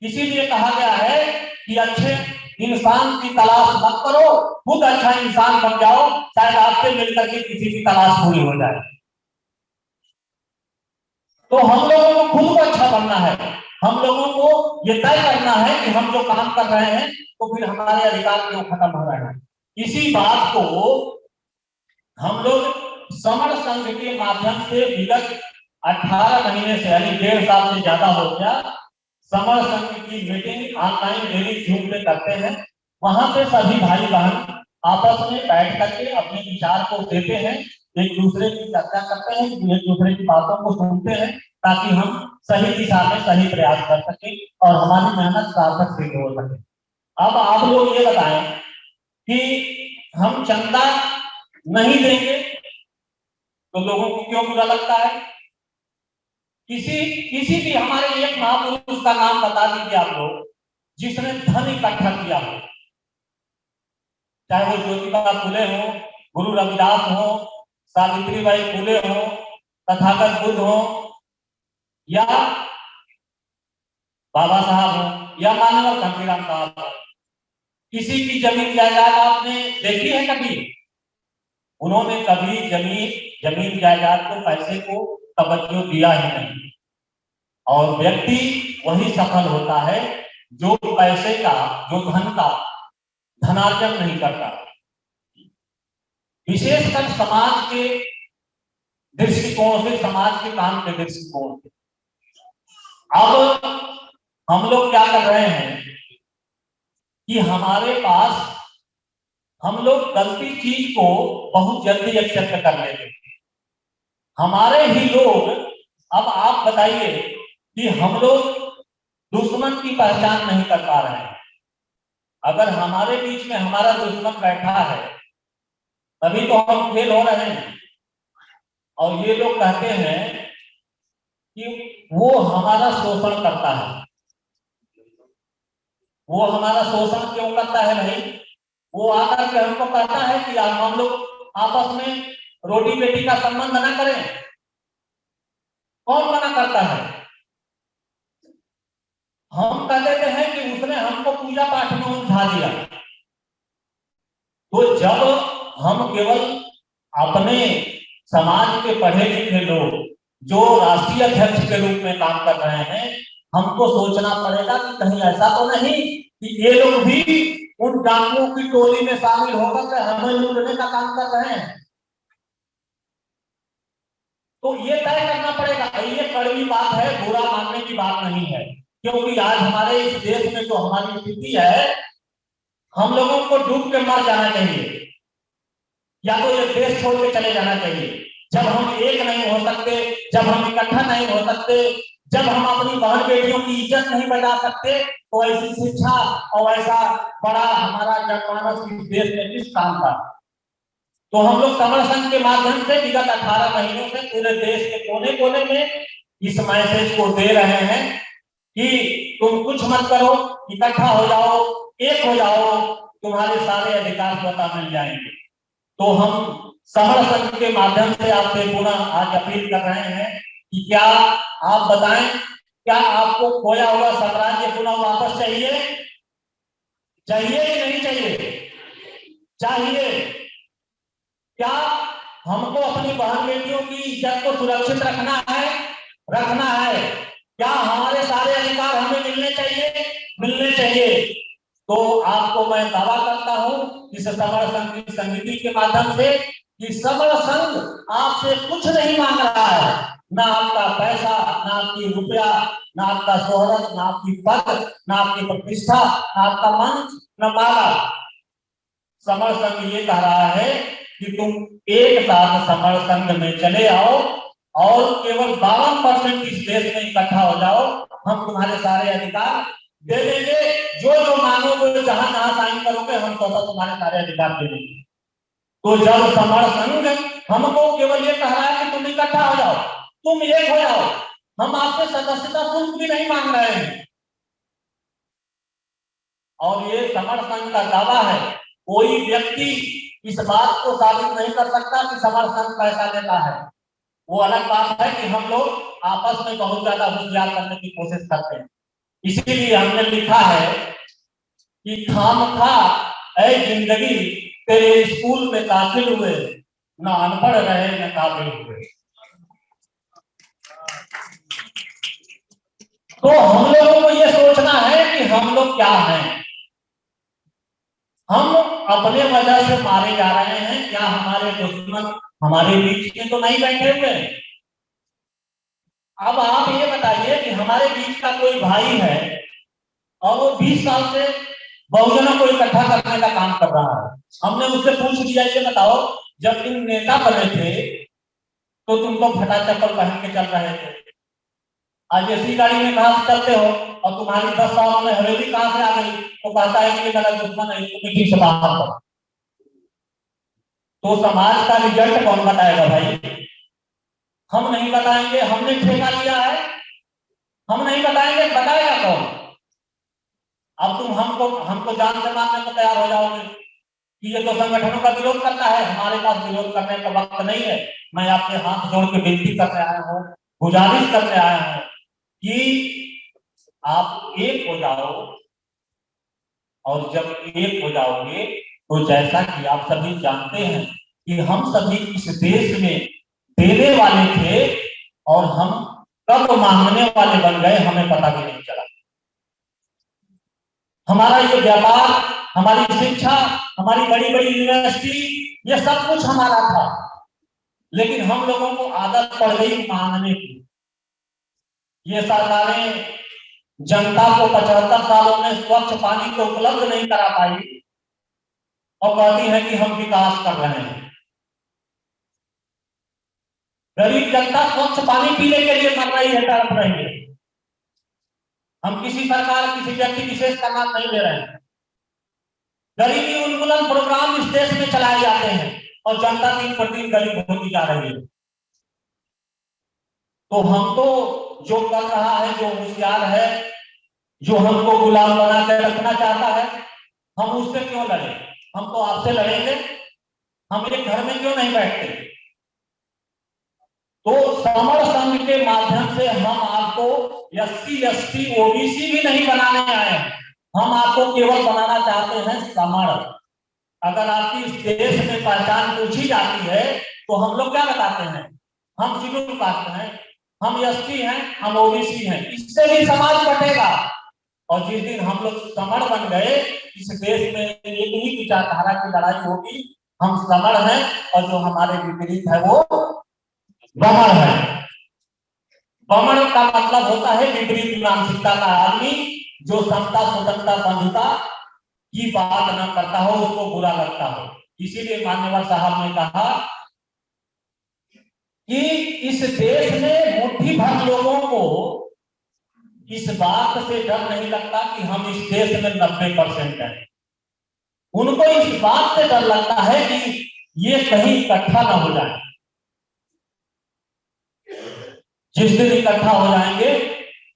इसीलिए कहा गया है कि अच्छे इंसान की तलाश मत करो, खुद अच्छा इंसान बन जाओ, शायद आपसे मिलकर के किसी की तलाश पूरी हो जाए। तो हम लोगों को खुद को अच्छा बनना है, हम लोगों को ये तय करना है कि हम जो काम कर रहे हैं तो फिर हमारे अधिकार क्यों खत्म हो रहे हैं। इसी बात को हम लोग समर संघ के माध्यम से विगत 18 महीने से, यानी 1.5 साल से ज्यादा हो गया, समर संघ की मीटिंग ऑनलाइन डेली जूम पे करते हैं। वहां पे सभी भाई बहन आपस में बैठ करके अपने विचार को देते हैं, एक दूसरे की चर्चा करते हैं, एक दूसरे की बातों को सुनते हैं ताकि हम सही दिशा में सही प्रयास कर सके और हमारी मेहनत सार्थक सिद्ध हो सके। अब आप लोग ये बताएं कि हम चंदा नहीं देंगे तो लोगों को क्यों बुरा लगता है? किसी भी हमारे एक महापुरुष का नाम बता दीजिए आप लोग जिसने धन इकट्ठा किया हो, चाहे वो ज्योतिबा फुले हो, गुरु रविदास हो, सावित्रीबाई फुले हो, तथागत बुद्ध हो, या बाबा साहब हो, या मानव खंडीराम साहब हो। किसी की जमीन जायदाद आपने देखी है कभी? उन्होंने कभी जमीन जायदाद को, पैसे को तवज्जो दिया ही नहीं। और व्यक्ति वही सफल होता है जो पैसे का, जो धन का धनार्जन नहीं करता। विशेषकर समाज के दृष्टिकोण से, समाज के काम के दृष्टिकोण से। अब हम लोग क्या कर रहे हैं कि हमारे पास, हम लोग गलती चीज को बहुत जल्दी एक्सेप्ट कर लेते हैं। हमारे ही लोग, अब आप बताइए कि हम लोग दुश्मन की पहचान नहीं कर पा रहे हैं। अगर हमारे बीच में हमारा दुश्मन बैठा है तभी तो हम फेल हो रहे हैं। और ये लोग कहते हैं कि वो हमारा शोषण करता है। वो हमारा शोषण क्यों करता है भाई? वो आकर के हमको कहता है कि हम लोग आपस में रोटी बेटी का संबंध ना करें। कौन मना करता है? हम कह देते हैं कि उसने हमको पूजा पाठ में उलझा दिया। तो जब हम केवल अपने समाज के पढ़े लिखे लोग जो राष्ट्रीय अध्यक्ष के रूप में काम कर रहे हैं, हमको सोचना पड़ेगा कि कहीं ऐसा तो नहीं कि ये लोग भी उन डाकुओं की टोली में शामिल होकर हमें लूटने का काम कर रहे हैं। तो ये तय करना पड़ेगा। ये कड़वी बात है, बुरा मानने की बात नहीं है, क्योंकि आज हमारे इस देश में जो हमारी स्थिति है, हम लोगों को डूब के मर जाना चाहिए या तो ये देश छोड़ के चले जाना चाहिए। जब हम एक नहीं हो सकते, जब हम इकट्ठा नहीं हो सकते, जब हम अपनी बहन बेटियों की इज्जत नहीं बचा सकते, तो ऐसी शिक्षा और ऐसा बड़ा हमारा जनमानस इस देश में किस काम का? तो हम लोग समर संघ के माध्यम से विगत 18 महीनों से पूरे देश के कोने कोने में इस मैसेज को दे रहे हैं कि तुम कुछ मत करो, इकट्ठा हो जाओ, एक हो जाओ, तुम्हारे सारे अधिकार स्वतः मिल जाएंगे। तो हम समर संघ के माध्यम से आपसे पुनः आज अपील कर रहे हैं कि क्या आप बताएं, क्या आपको खोया हुआ साम्राज्य पुनः वापस चाहिए? चाहिए कि नहीं चाहिए? चाहिए। क्या हमको अपनी बहन बेटियों की इज्जत को सुरक्षित रखना है? रखना है। क्या हमारे सारे अधिकार हमें मिलने चाहिए? मिलने चाहिए। तो आपको मैं दावा करता हूं इस समर संघ की समिति के माध्यम से कि समर संघ आपसे कुछ नहीं मांग रहा है, ना आपका पैसा, ना आपकी रुपया, ना आपका शोहरत, ना आपकी पद, ना आपकी प्रतिष्ठा, ना आपका मंच, न माला। समर संघ ये कह रहा है कि तुम एक साथ समर संघ में चले आओ और केवल 52% इस देश में इकट्ठा हो जाओ, हम तुम्हारे सारे अधिकार दे देंगे। जो जो मांगोगे, जहां जहां साइन करोगे, हम तो तुम्हारे सारे अधिकार दे देंगे। तो जब समर संघ हमको केवल ये कह रहा है कि तुम इकट्ठा हो जाओ, तुम एक हो जाओ, हम आपसे सदस्यता शुल्क भी नहीं मांग रहे हैं। और ये समर संघ का दावा है, कोई व्यक्ति इस बात को साबित नहीं कर सकता कि समर संघ पैसा देता है। वो अलग बात है कि हम लोग आपस में बहुत ज्यादा होशियार करने की कोशिश करते हैं। इसीलिए हमने लिखा है कि खामखा ऐ जिंदगी तेरे स्कूल में दाखिल हुए, ना अनपढ़ रहे न काबिल हुए। तो हम लोगों को ये सोचना है कि हम लोग क्या हैं। हम अपने वजह से मारे जा रहे हैं, क्या हमारे दुश्मन हमारे बीच में तो नहीं बैठे हुए? अब आप ये बताइए कि हमारे बीच का कोई भाई है और वो 20 साल से बहुजनों को इकट्ठा करने का काम कर रहा है। हमने उससे पूछ लिया, ये बताओ जब तुम नेता बने थे तो तुम तो फटा चप्पल पहन के चल रहे थे, आज ऐसी गाड़ी में कहां से चलते हो? और तुम्हारी 10 सालों में हवेली कहां से आ गई? तो कहता है कि ये मेरा दुश्मन है, इसको मीटिंग से बाहर करो। तो समाज का रिजल्ट कौन बताएगा भाई? हम नहीं बताएंगे, हमने ठेका लिया है, हम नहीं बताएंगे, बताएगा कौन? अब तुम हमको जान से मारने को तैयार हो जाओगे कि ये तो संगठनों का विरोध करता है। हमारे पास विरोध करने का वक्त नहीं है। मैं आपके हाथ जोड़ के विनती करने आया हूँ, गुजारिश करने आया हूँ कि आप एक हो जाओ। और जब एक हो जाओगे तो जैसा कि आप सभी जानते हैं कि हम सभी इस देश में देने वाले थे और हम कब मांगने वाले बन गए हमें पता भी नहीं चला। हमारा ये व्यापार, हमारी शिक्षा, हमारी बड़ी बड़ी यूनिवर्सिटी, ये सब कुछ हमारा था, लेकिन हम लोगों को आदत पड़ गई मांगने की। ये सरकारें जनता को 75 सालों में स्वच्छ पानी को उपलब्ध नहीं करा पाई और कहती है कि हम विकास कर रहे हैं। गरीब जनता स्वच्छ पानी पीने के लिए मर रही है, तड़प रही है। हम किसी सरकार, किसी व्यक्ति विशेष का नाम नहीं ले रहे हैं। गरीबी उन्मूलन प्रोग्राम इस देश में चलाए जाते हैं, और जनता दिन पर दिन गरीब होती जा रही है। तो हम तो जो कर रहा है, जो होशियार है, जो हमको गुलाम बना के रखना चाहता है, हम उससे क्यों लड़े? हम तो आपसे लड़ेंगे। हम एक घर में क्यों नहीं बैठते? तो समर संघ के माध्यम से हम आपको SC ST OBC भी नहीं बनाने आए, हम आपको केवल बनाना चाहते हैं समर। अगर आपकी इस देश में पहचान पूछी जाती है तो हम लोग क्या बताते हैं? हम शेड्यूल कास्ट हैं, हम ST हैं, हम OBC हैं। इससे भी समाज बटेगा। और जिस दिन हम लोग समर बन गए, इस देश में एक ही विचारधारा की लड़ाई होगी। हम समर हैं और जो हमारे विपरीत है वो बमण है। बमण का मतलब होता है विपरीत मानसिकता का आदमी, जो समता स्वतंत्रता बंधुता की बात न करता हो, उसको बुरा लगता हो। इसीलिए मान्यवर साहब ने कहा कि इस देश में मुट्ठी भर लोगों को इस बात से डर नहीं लगता कि हम इस देश में 90% हैं। उनको इस बात से डर लगता है कि ये कहीं इकट्ठा ना हो जाए। जिस दिन इकट्ठा हो जाएंगे,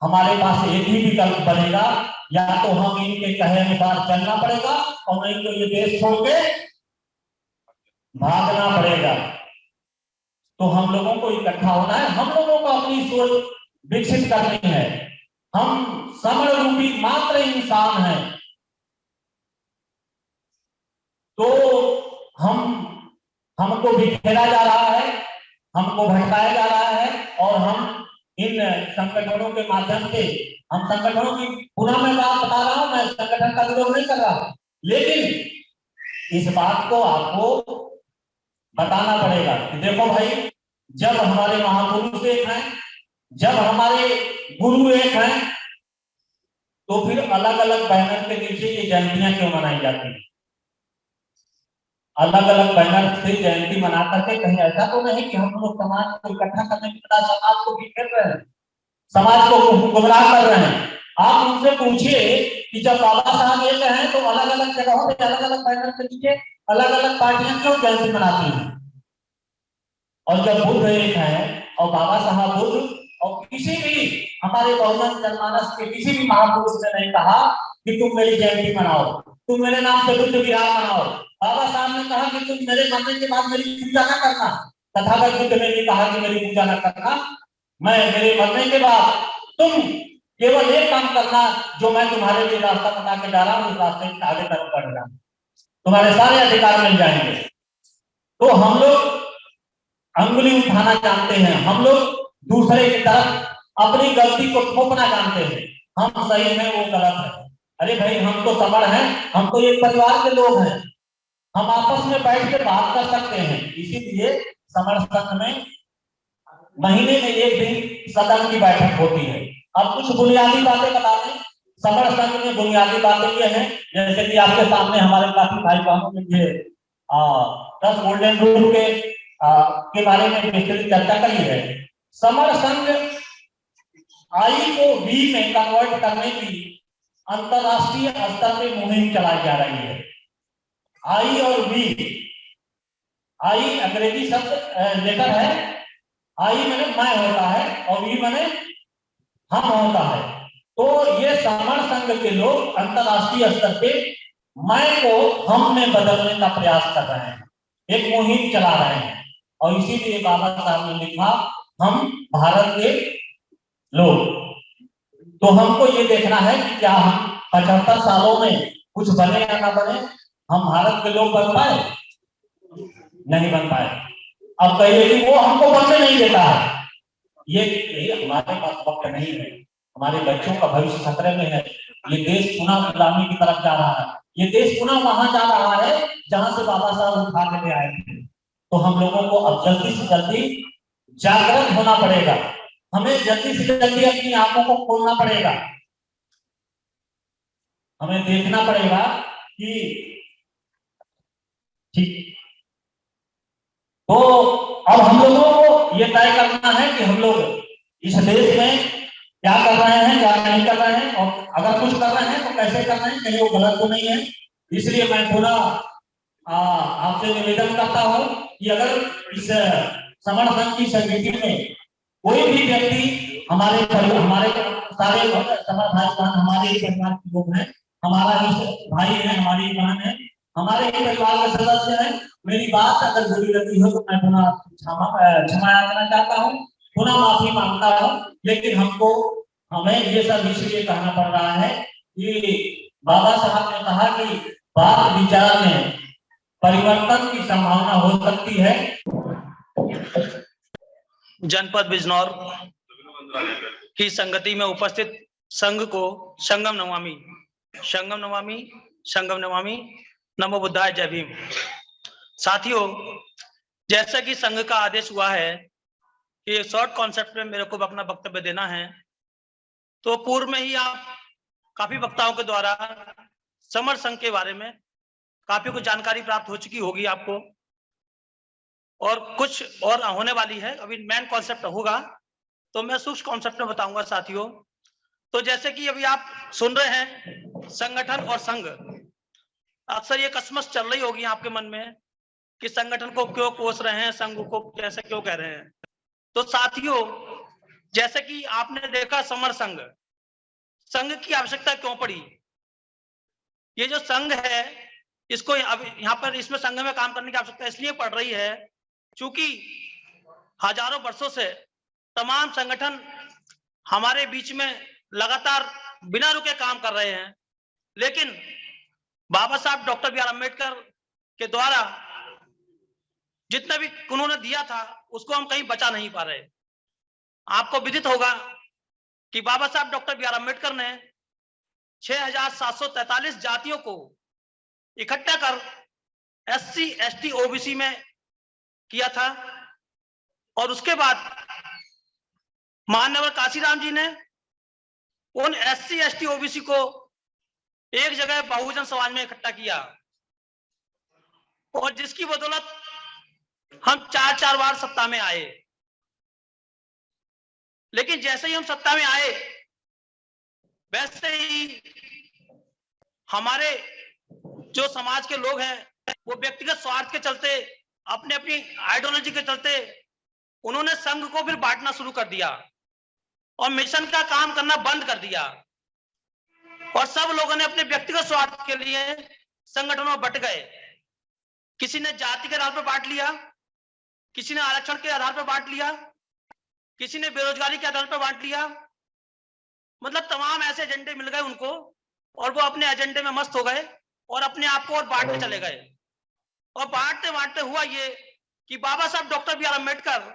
हमारे पास एक ही विकल्प बनेगा, या तो हम इनके कहे अनुसार चलना पड़ेगा और नहीं तो ये देश छोड़ के भागना पड़ेगा। तो हम लोगों को इकट्ठा होना है, हम लोगों को अपनी सोच विकसित करनी है। हम समर रूपी मात्र इंसान हैं। तो हमको बिखेरा जा रहा है, हमको भटकाया जा रहा है, और हम इन संगठनों के माध्यम से, हम संगठनों की पुनः मैं बात बता रहा हूं, मैं संगठन का विरोध नहीं कर रहा हूं, लेकिन इस बात को आपको बताना पड़ेगा कि देखो भाई, जब हमारे महापुरुष एक हैं, जब हमारे गुरु एक हैं, तो फिर अलग अलग बैनर के नीचे ये जयंतियां क्यों मनाई जाती हैं? अलग अलग बैनर से जयंती मना करके कहीं ऐसा तो नहीं कि हम लोग समाज को इकट्ठा करने की बजाय समाज को बिखेर रहे हैं, समाज को गुमराह कर रहे हैं। आप उनसे पूछिए कि जब बाबा साहब एक हैं तो अलग अलग जगहों पे अलग अलग बैनर के नीचे अलग अलग पार्टियां क्यों जयंती मनाती हैं? और जब बुद्ध एक है और बाबा साहब बुद्ध, और किसी भी हमारे बहुजन जनमानस के किसी भी महापुरुष ने नहीं कहा कि तुम मेरी जयंती मनाओ, तुम मेरे नाम से बुद्ध विहार मनाओ। बाबा साहब ने कहा कि तुम मेरे मरने के बाद मेरी पूजा न करना। तथागत बुद्ध ने भी कहा कि मेरी पूजा न करना, मैं मेरे मरने के बाद तुम केवल एक काम करना, जो मैं तुम्हारे लिए रास्ता बता के जा रहा हूं, उस रास्ते के आगे तरफ बढ़ना, तुम्हारे सारे अधिकार मिल जाएंगे। तो हम लोग अंगुली उठाना जानते हैं, हम लोग दूसरे की तरफ अपनी गलती को थोपना जानते हैं। हम सही हैं, वो गलत है। अरे भाई, हम तो समर हैं, हम तो एक परिवार के लोग हैं, हम आपस में बैठ के बात कर सकते हैं। इसीलिए समर संघ में महीने में एक दिन सदन की बैठक होती है। अब कुछ बुनियादी बातें बता दें। समर संघ में बुनियादी बातें ये हैं, जैसे कि आपके सामने हमारे काफी भाई बहनों ने ये 10 गोल्डन रूल के बारे में विस्तृत चर्चा करी है। समर संघ आई को V में कन्वर्ट करने की अंतरराष्ट्रीय स्तर पर मुहिम चलाई जा रही है। आई और V, आई अंग्रेजी शब्द लेटर है, आई मैंने मैं होता है और V मैंने हम होता है। तो ये समर संघ के लोग अंतरराष्ट्रीय स्तर पे मैं को हम में बदलने का प्रयास कर रहे हैं, एक मुहिम चला रहे हैं। और इसीलिए बाबा साहब ने लिखा, हम भारत के लोग। तो हमको ये देखना है कि क्या हम 75 सालों में कुछ बने या ना बने, हम भारत के लोग बन पाए? नहीं बन पाए। अब कहिए कि वो हमको बनने नहीं देता है, ये हमारे पास वक्त नहीं है, हमारे बच्चों का भविष्य खतरे में है। ये देश पुनः गुलामी की तरफ जा रहा है, ये देश पुनः वहां जा रहा है जहां से बाबा साहब उठा के ले आए थे। तो हम लोगों को अब जल्दी से जल्दी जागृत होना पड़ेगा, हमें जल्दी से जल्दी अपनी आंखों को खोलना पड़ेगा, हमें देखना पड़ेगा कि ठीक। तो अब हम लोगों को ये तय करना है कि हम लोग इस देश में क्या कर रहे हैं, क्या नहीं कर रहे हैं, और अगर कुछ कर रहे हैं तो कैसे कर रहे हैं, कहीं वो गलत तो नहीं है। इसलिए मैं पुनः आपसे निवेदन करता हूं कि अगर इस समर संघ की समिति में कोई भी व्यक्ति हमारे सारे समर भाई बहन हमारे ही परिवार के लोग हैं, हमारा ही भाई है, हमारी बहन है, हमारे ही परिवार के सदस्य हैं, मेरी बात अगर बुरी लगी हो तो मैं पुनः क्षमा याचना चाहता हूँ, पुनः माफी मांगता हूँ। लेकिन हमें ये सब इसलिए कहना पड़ रहा है कि बाबा साहब ने कहा कि बात विचार में परिवर्तन की संभावना हो सकती है। जनपद बिजनौर की संगति में उपस्थित संघ को संगम नमामि नमो बुद्धाय जय भीम। साथियों, जैसा कि संघ का आदेश हुआ है कि शॉर्ट कॉन्सेप्ट में मेरे को अपना वक्तव्य देना है, तो पूर्व में ही आप काफी वक्ताओं के द्वारा समर संघ के बारे में काफी कुछ जानकारी प्राप्त हो चुकी होगी आपको, और कुछ और होने वाली है। अभी मेन कॉन्सेप्ट होगा तो मैं सूक्ष्म कॉन्सेप्ट में बताऊंगा साथियों। तो जैसे कि अभी आप सुन रहे हैं संगठन और संघ, अक्सर ये कसमस चल रही होगी आपके मन में कि संगठन को क्यों कोस रहे हैं, संघ को कैसे क्यों कह रहे हैं। तो साथियों, जैसे कि आपने देखा समर संघ की आवश्यकता क्यों पड़ी। ये जो संघ है इसको अब यहाँ पर इसमें संघ में काम करने की आवश्यकता इसलिए पड़ रही है क्योंकि हजारों वर्षों से तमाम संगठन हमारे बीच में लगातार बिना रुके काम कर रहे हैं, लेकिन बाबा साहब डॉक्टर बी आर अम्बेडकर के द्वारा जितना भी उन्होंने दिया था उसको हम कहीं बचा नहीं पा रहे। आपको विदित होगा कि बाबा साहब डॉक्टर बी आर अम्बेडकर ने 6743 जातियों को इकट्ठा कर SC ST OBC में किया था, और उसके बाद माननीय काशीराम जी ने उन SC ST OBC को एक जगह बहुजन समाज में इकट्ठा किया, और जिसकी बदौलत हम 4 बार सत्ता में आए। लेकिन जैसे ही हम सत्ता में आए वैसे ही हमारे जो समाज के लोग हैं वो व्यक्तिगत स्वार्थ के चलते, अपने अपनी आइडियोलॉजी के चलते उन्होंने संघ को फिर बांटना शुरू कर दिया और मिशन का काम करना बंद कर दिया, और सब लोगों ने अपने व्यक्तिगत स्वार्थ के लिए संगठनों में बट गए। किसी ने जाति के आधार पर बांट लिया, किसी ने आरक्षण के आधार पर बांट लिया, किसी ने बेरोजगारी के आधार पर बांट लिया। मतलब तमाम ऐसे एजेंडे मिल गए उनको, और वो अपने एजेंडे में मस्त हो गए और अपने आप को और बांटते चले गए। और बांटते बांटते हुआ ये कि बाबा साहब डॉक्टर बी आर अम्बेडकर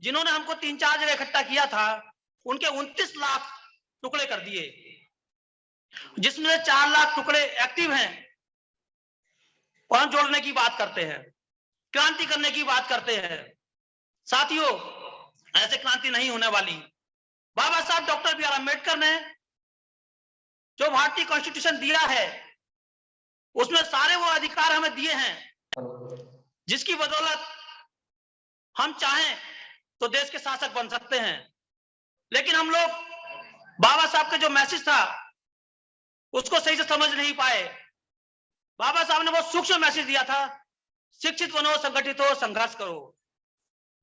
जिन्होंने हमको 3-4 जगह इकट्ठा किया था, उनके 29 लाख टुकड़े कर दिए, जिसमें 4 लाख टुकड़े एक्टिव हैं और हम जोड़ने की बात करते हैं, क्रांति करने की बात करते हैं। साथियों, ऐसे क्रांति नहीं होने वाली। बाबा साहब डॉक्टर बी आर अम्बेडकर ने जो भारतीय कॉन्स्टिट्यूशन दिया है उसमें सारे वो अधिकार हमें दिए हैं जिसकी बदौलत हम चाहें तो देश के शासक बन सकते हैं। लेकिन हम लोग बाबा साहब का जो मैसेज था उसको सही से समझ नहीं पाए। बाबा साहब ने बहुत सूक्ष्म मैसेज दिया था, शिक्षित बनो, संगठित हो, संघर्ष करो।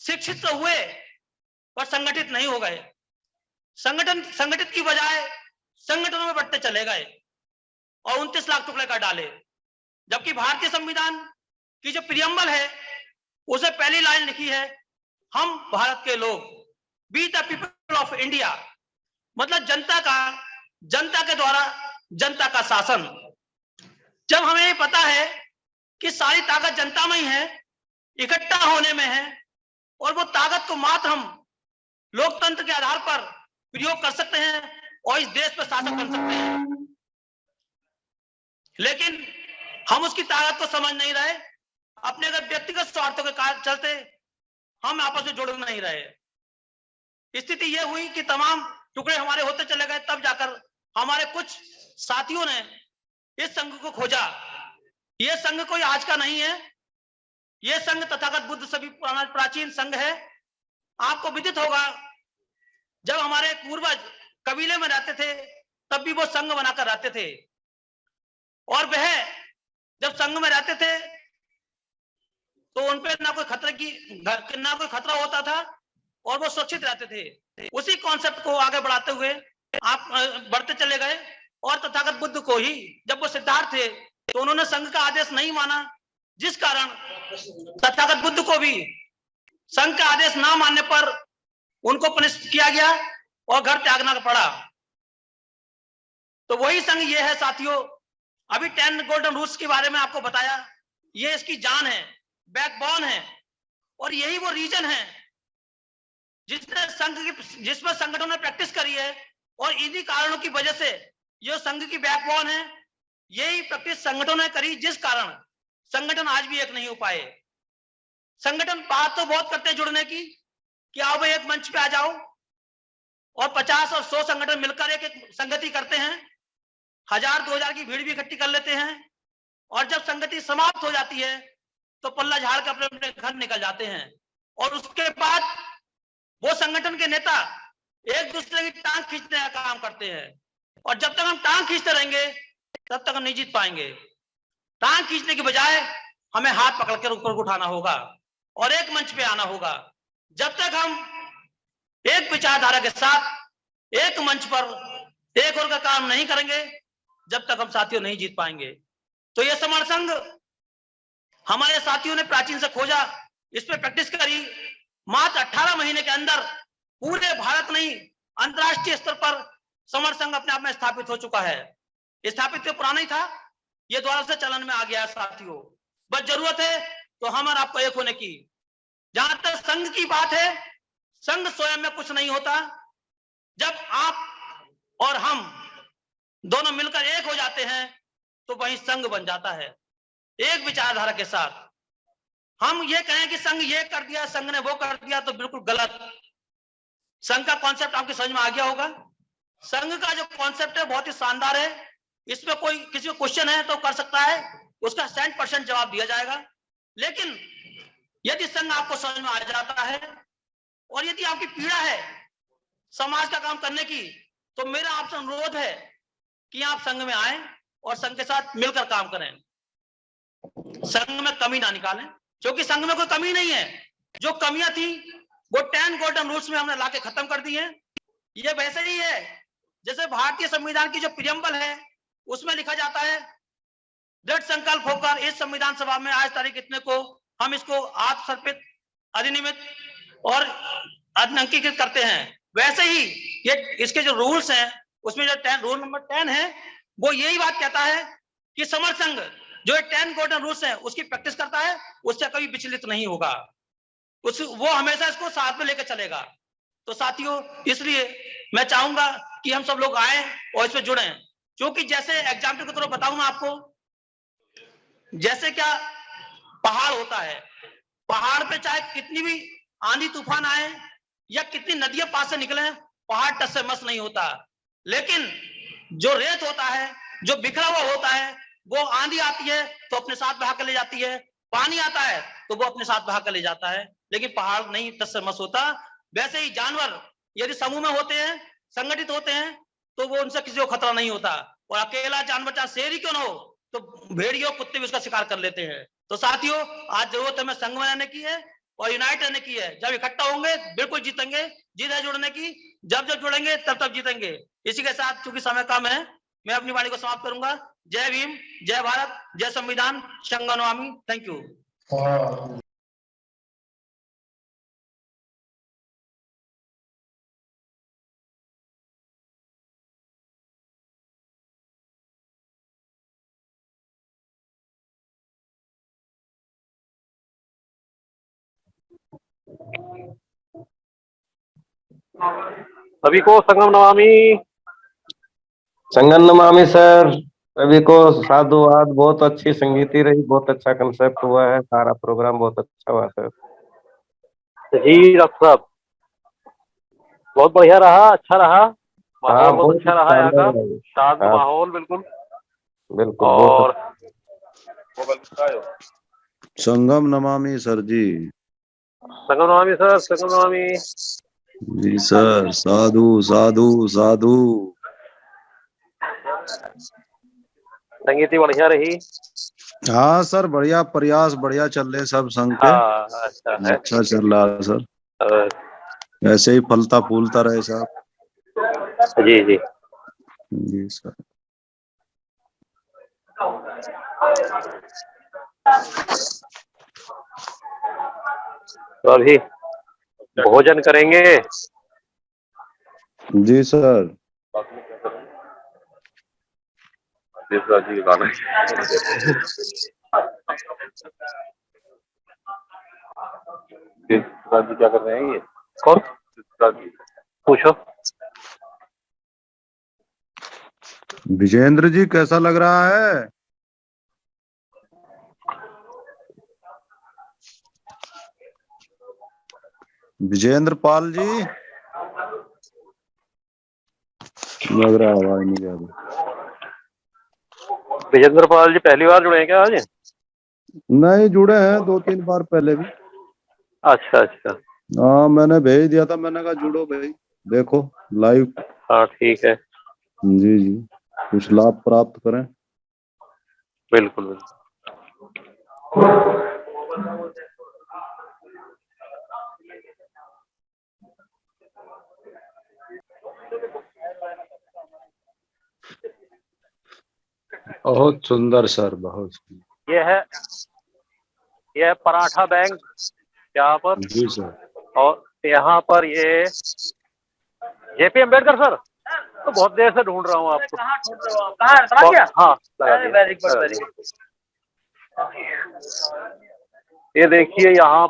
शिक्षित तो हुए पर संगठित नहीं हो गए। संगठित की बजाय संगठनों में बढ़ते चले गए और 29 लाख टुकड़े कर डाले। जबकि भारतीय संविधान की जो प्रियम्बल है उसे पहली लाइन लिखी है, हम भारत के लोग, be the people of India, मतलब जनता के द्वारा जनता का शासन। जब हमें ये पता है कि सारी ताकत जनता में ही है, इकट्ठा होने में है, और वो ताकत को मात्र हम लोकतंत्र के आधार पर प्रयोग कर सकते हैं और इस देश पर शासक बन सकते हैं। लेकिन हम उसकी ताकत को समझ नहीं रहे, अपने अगर व्यक्तिगत स्वार्थों के चलते हम आपस में जुड़ नहीं रहे। स्थिति यह हुई कि तमाम टुकड़े हमारे होते चले गए, तब जाकर हमारे कुछ साथियों ने इस संघ को खोजा। यह संघ कोई आज का नहीं है, यह संघ तथागत बुद्ध सभी प्राचीन संघ है। आपको विदित होगा जब हमारे पूर्वज कबीले में रहते थे तब भी वो संघ बनाकर रहते थे, और वह जब संघ में रहते थे उन पे ना कोई खतरा होता था और वो सुरक्षित रहते थे। उसी कॉन्सेप्ट को आगे बढ़ाते हुए आप बढ़ते चले गए और तथागत बुद्ध को ही जब वो सिद्धार्थ थे तो उन्होंने संघ का आदेश नहीं माना, जिस कारण तथागत बुद्ध को भी संघ का आदेश ना मानने पर उनको पनिश किया गया और घर त्यागना पड़ा। तो वही संघ ये है साथियों। अभी 10 गोल्डन रूल्स के बारे में आपको बताया, ये इसकी जान है, बैकबोन है, और यही वो रीजन है जिसमें संगठनों ने प्रैक्टिस करी है, और इन्हीं कारणों की वजह से ये संघ की बैकबोन है, यही प्रैक्टिस संगठनों ने करी, जिस कारण संगठन आज भी एक नहीं हो पाए। संगठन बात तो बहुत करते हैं जुड़ने की कि आओ भाई एक मंच पे आ जाओ, और 50 और 100 संगठन मिलकर एक संगति करते हैं, 1000-2000 की भीड़ भी इकट्ठी कर लेते हैं, और जब संगति समाप्त हो जाती है तो पल्ला झाड़ कर अपने अपने घर निकल जाते हैं। और उसके बाद वो संगठन के नेता एक दूसरे की टांग खींचने का काम करते हैं, और जब तक हम टांग खींचते रहेंगे तब तक हम नहीं जीत पाएंगे। टांग खींचने की बजाय हमें हाथ पकड़कर ऊपर उठाना होगा और एक मंच पे आना होगा। जब तक हम एक विचारधारा के साथ एक मंच पर एक और का काम नहीं करेंगे, जब तक हम साथियों नहीं जीत पाएंगे। तो यह समर संघ हमारे साथियों ने प्राचीन से खोजा, इस पे प्रैक्टिस करी, मात्र 18 महीने के अंदर पूरे भारत नहीं अंतरराष्ट्रीय स्तर पर समर संघ अपने आप में स्थापित हो चुका है। स्थापित तो पुराना ही था, ये दोबारा से चलन में आ गया है साथियों। बस जरूरत है तो हम और आपको एक होने की। जहां तक संघ की बात है, संघ स्वयं में कुछ नहीं होता। जब आप और हम दोनों मिलकर एक हो जाते हैं तो वही संघ बन जाता है, एक विचारधारा के साथ। हम ये कहें कि संघ ये कर दिया, संघ ने वो कर दिया, तो बिल्कुल गलत। संघ का कॉन्सेप्ट आपके समझ में आ गया होगा। संघ का जो कॉन्सेप्ट है बहुत ही शानदार है, इसमें कोई किसी को क्वेश्चन है तो कर सकता है, उसका 100% जवाब दिया जाएगा। लेकिन यदि संघ आपको समझ में आ जाता है और यदि आपकी पीड़ा है समाज का काम करने की, तो मेरा आपसे अनुरोध है कि आप संघ में आए और संघ के साथ मिलकर काम करें। संघ में कमी ना निकालें, क्योंकि संघ में कोई कमी नहीं है। जो कमियां थी वो 10 गोल्डन रूल्स में हमने लाके खत्म कर दी है। ये वैसे ही है जैसे भारतीय संविधान की जो प्रियम्बल है उसमें लिखा जाता है, दृढ़ संकल्प होकर इस संविधान सभा में आज तारीख इतने को हम इसको आत्मसर्पित, अधिनियमित और अंकीकृत करते हैं। वैसे ही ये इसके जो रूल्स हैं उसमें जो रूल नंबर 10 है वो यही बात कहता है कि समर संघ जो 10 गोल्डन रूल्स है उसकी प्रैक्टिस करता है, उससे कभी विचलित नहीं होगा, वो हमेशा इसको साथ में लेकर चलेगा। तो साथियों, इसलिए मैं चाहूंगा कि हम सब लोग आए और इसमें जुड़े, क्योंकि जैसे एग्जाम्पल के तौर पर बताऊं मैं आपको, जैसे क्या पहाड़ होता है, पहाड़ पे चाहे कितनी भी आंधी तूफान आए या कितनी नदियां पास से निकले, पहाड़ टस से मस नहीं होता। लेकिन जो रेत होता है, जो बिखरा हुआ होता है, वो आंधी आती है तो अपने साथ बहा कर ले जाती है, पानी आता है तो वो अपने साथ बहा कर ले जाता है, लेकिन पहाड़ नहीं टस से मस होता। वैसे ही जानवर यदि समूह में होते हैं, संगठित होते हैं, तो वो उनसे किसी को खतरा नहीं होता। और अकेला जानवर चाहे शेर ही क्यों ना हो तो भेड़ियों कुत्ते भी उसका शिकार कर लेते हैं। तो साथियों, आज जरूरत हमें संघ बनाने की है और यूनाइट रहने की है। जब इकट्ठा होंगे बिल्कुल जीतेंगे, जीत है जुड़ने की, जब जब जुड़ेंगे तब तब जीतेंगे। इसी के साथ चूंकि समय कम है, मैं अपनी वाणी को समाप्त करूंगा। जय भीम, जय भारत, जय संविधान, संघ नमामि। Thank you. सभी को संगम नमामि। संगम नमामि सर, सभी को साधुवाद। बहुत अच्छी संगीति रही, बहुत अच्छा कंसेप्ट हुआ है, सारा प्रोग्राम बहुत अच्छा हुआ सर। जी डॉक्टर साहब, बहुत बढ़िया रहा, अच्छा रहा, माहौल बहुत अच्छा रहा यहाँ का, शांत माहौल बिल्कुल बिल्कुल। और संगम नमामि सर जी। संगम नमामि सर, संगम नमामि जी सर, साधु साधु साधु। संगीति बढ़िया रही। हाँ सर, बढ़िया प्रयास, बढ़िया चल रहे सब संघ के। हाँ अच्छा है। अच्छा चल रहा है सर, ऐसे ही फलता फूलता रहे साहब। जी जी जी सर। तो अभी भोजन करेंगे। जी सर। जी गाना जी क्या कर रहे हैं ये? कौन? पूछो। विजेंद्र जी कैसा लग रहा है? विजेंद्र पाल जी लग रहा है आवाज नहीं आ रही। विजेंद्र पाल जी पहली बार जुड़े हैं क्या आज? नहीं, जुड़े हैं 2-3 बार पहले भी। अच्छा अच्छा। हाँ, मैंने भेज दिया था, मैंने कहा जुड़ो भाई, देखो लाइव। हाँ ठीक है। जी जी, कुछ लाभ प्राप्त करें। बिल्कुल बिल्कुल। बहुत सुंदर सर, बहुत सुंदर। ये है पराठा बैंक यहाँ पर। जी सर। और यहाँ पर ये जेपी अम्बेडकर सर। तो बहुत देर से ढूंढ रहा हूँ आपको। हाँ वेरी गुड। ये देखिए यहाँ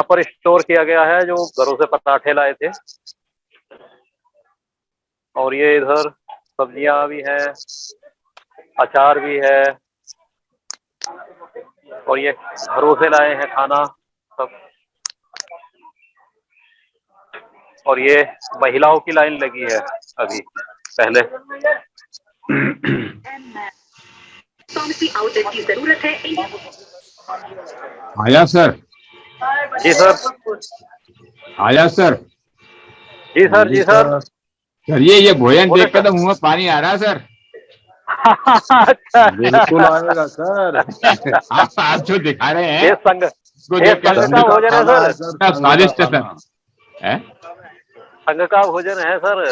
पर स्टोर किया गया है जो घरों से पराठे लाए थे। और ये इधर सब्जियां भी हैं, अचार भी है, और ये घरों से लाए हैं खाना सब। और ये महिलाओं की लाइन लगी है अभी पहले। आया सर। जी सर। आया सर। जी सर। जी सर। सर ये भोजन देख कर तो मुंह में पानी आ रहा है सर। अच्छा बिल्कुल आएगा सर। आप जो दिखा रहे हैं संघ का भोजन है सर। स्वादिष्ट सर। संघ का भोजन है सर।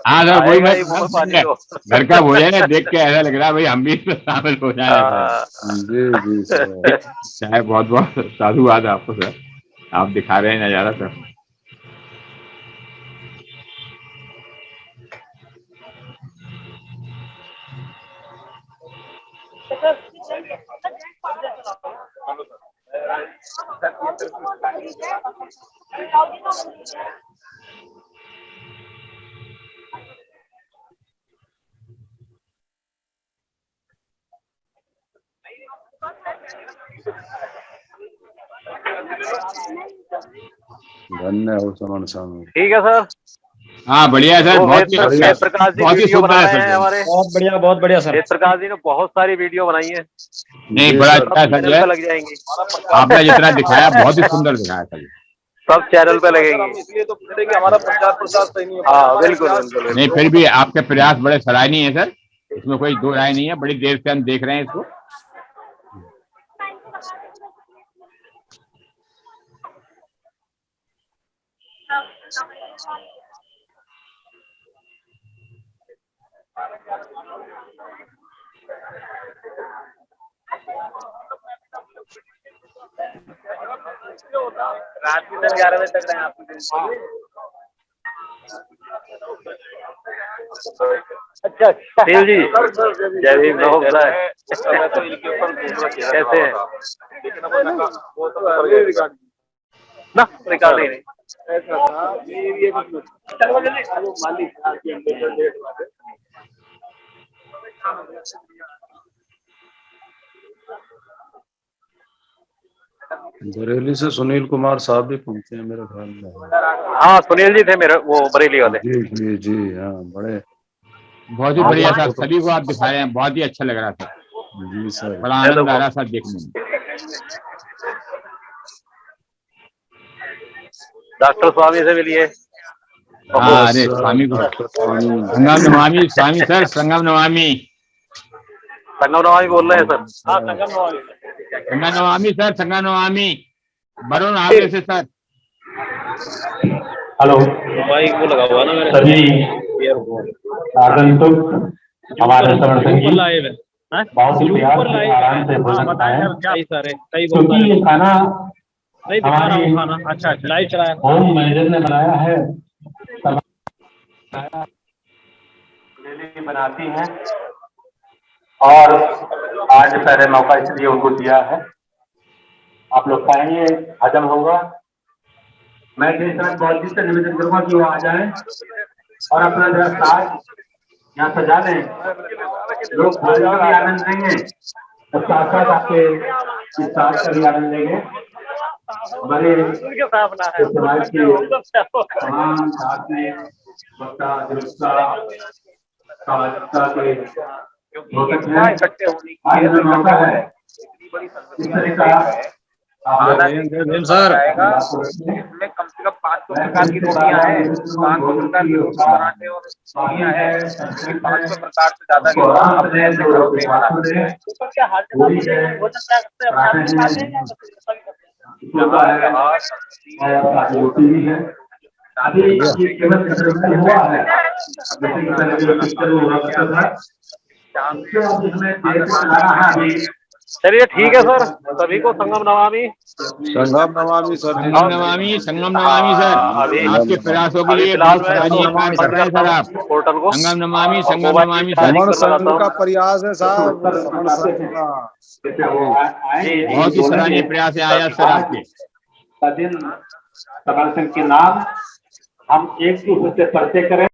हाँ सर, वही मैं घर का भोजन है, देख के ऐसा लग रहा है भाई हम भी शामिल हो जाए। जी जी सर। चाहे बहुत बहुत साधुवाद आपको सर, आप दिखा रहे हैं नजारा सर। धन्य हो समन स्वामी। ठीक है सर। हाँ बढ़िया सर, बहुत ही प्रकाश जी बहुत ही वीडियो बना सुंदर रहे है हैं हमारे। बहुत बढ़िया सर। प्रकाश जी ने बहुत सारी वीडियो बनाई है। नहीं, बड़ा अच्छा है चैनल पे लग जाएंगी। आपने जितना दिखाया बहुत ही सुंदर दिखाया सर। सब चैनल पे लगेंगी। इसलिए तो हमारा प्रचार प्रसार सही नहीं है। हाँ बिल्कुल बिल्कुल। नहीं, फिर भी आपके प्रयास बड़े सराहनीय है सर, इसमें कोई दो राय नहीं है। बड़ी देर से हम देख रहे हैं इसको। रात की 11 बजे तक रहे आप। अच्छा शिव जी, जय भीम। कैसे हैं ना? रिकॉर्डिंग नहीं। बरेली से सुनील कुमार साहब भी पहुंचे हैं मेरे ख्याल में। हाँ सुनील जी थे मेरे, वो बरेली वाले। जी जी जी हाँ, बड़े बहुत ही बढ़िया सर, सभी को आप दिखा रहे हैं, बहुत ही अच्छा लग रहा था जी सर। बड़ा आनंद आ रहा सर देखने में। डॉक्टर स्वामी से मिलिए। हाँ, अरे स्वामी को संगम नमामि स्वामी सर, संगम नमामि। संगम नमामि बोल रहे हैं सर। हाँ संगम नमामि, संगम नमामि सर, संगम नमामि। वरुण आगे से सर। हेलो, माइक को लगा हुआ ना मेरे। सभी आगंतुक हमारे श्रवण संगीत बहुत ही प्यार से आराम से भोजन खाएं, क्योंकि ये खाना हमारी अच्छा लाइव चलाया होम मैनेजर ने बनाया है, बनाती हैं और आज पहले मौका इसलिए उनको दिया है। आप लोग खाएंगे, हजम होगा। मैं बहुत से निवेदन करूंगा कि वो आ जाएं और अपना जरा साथ यहाँ सजा लें, लोग खाने का भी आनंद लेंगे और साथ साथ आपके इस साथ का भी आनंद लेंगे। हमारे समाज के तमाम साथ में वक्ता के रोचक है, आज जो मौका है इस तरह का सर, इसमें कम से कम 500 प्रकार की रोटियां हैं, 500 प्रकार की पराठे और रोटियां हैं, 500 प्रकार से ज्यादा की अपने ऊपर क्या हाल रोटी भी है। अभी ये केवल हुआ है, चलिए ठीक है सर, सभी को संगम नमामि। संगम नमामि सर, संगम नमामि, संगम नमामि सर। आपके प्रयासों के लिए बहुत सराहनीय कार्य कर रहे हैं सर आप। पोर्टल को संगम नमामि, संगम नमामि सर। समण संघ का प्रयास है साहब, समण संघ का बहुत ही सराहनीय प्रयास है आया सर आपके। दिन समण संघ के नाम हम एक दूसरे से परिचय करें।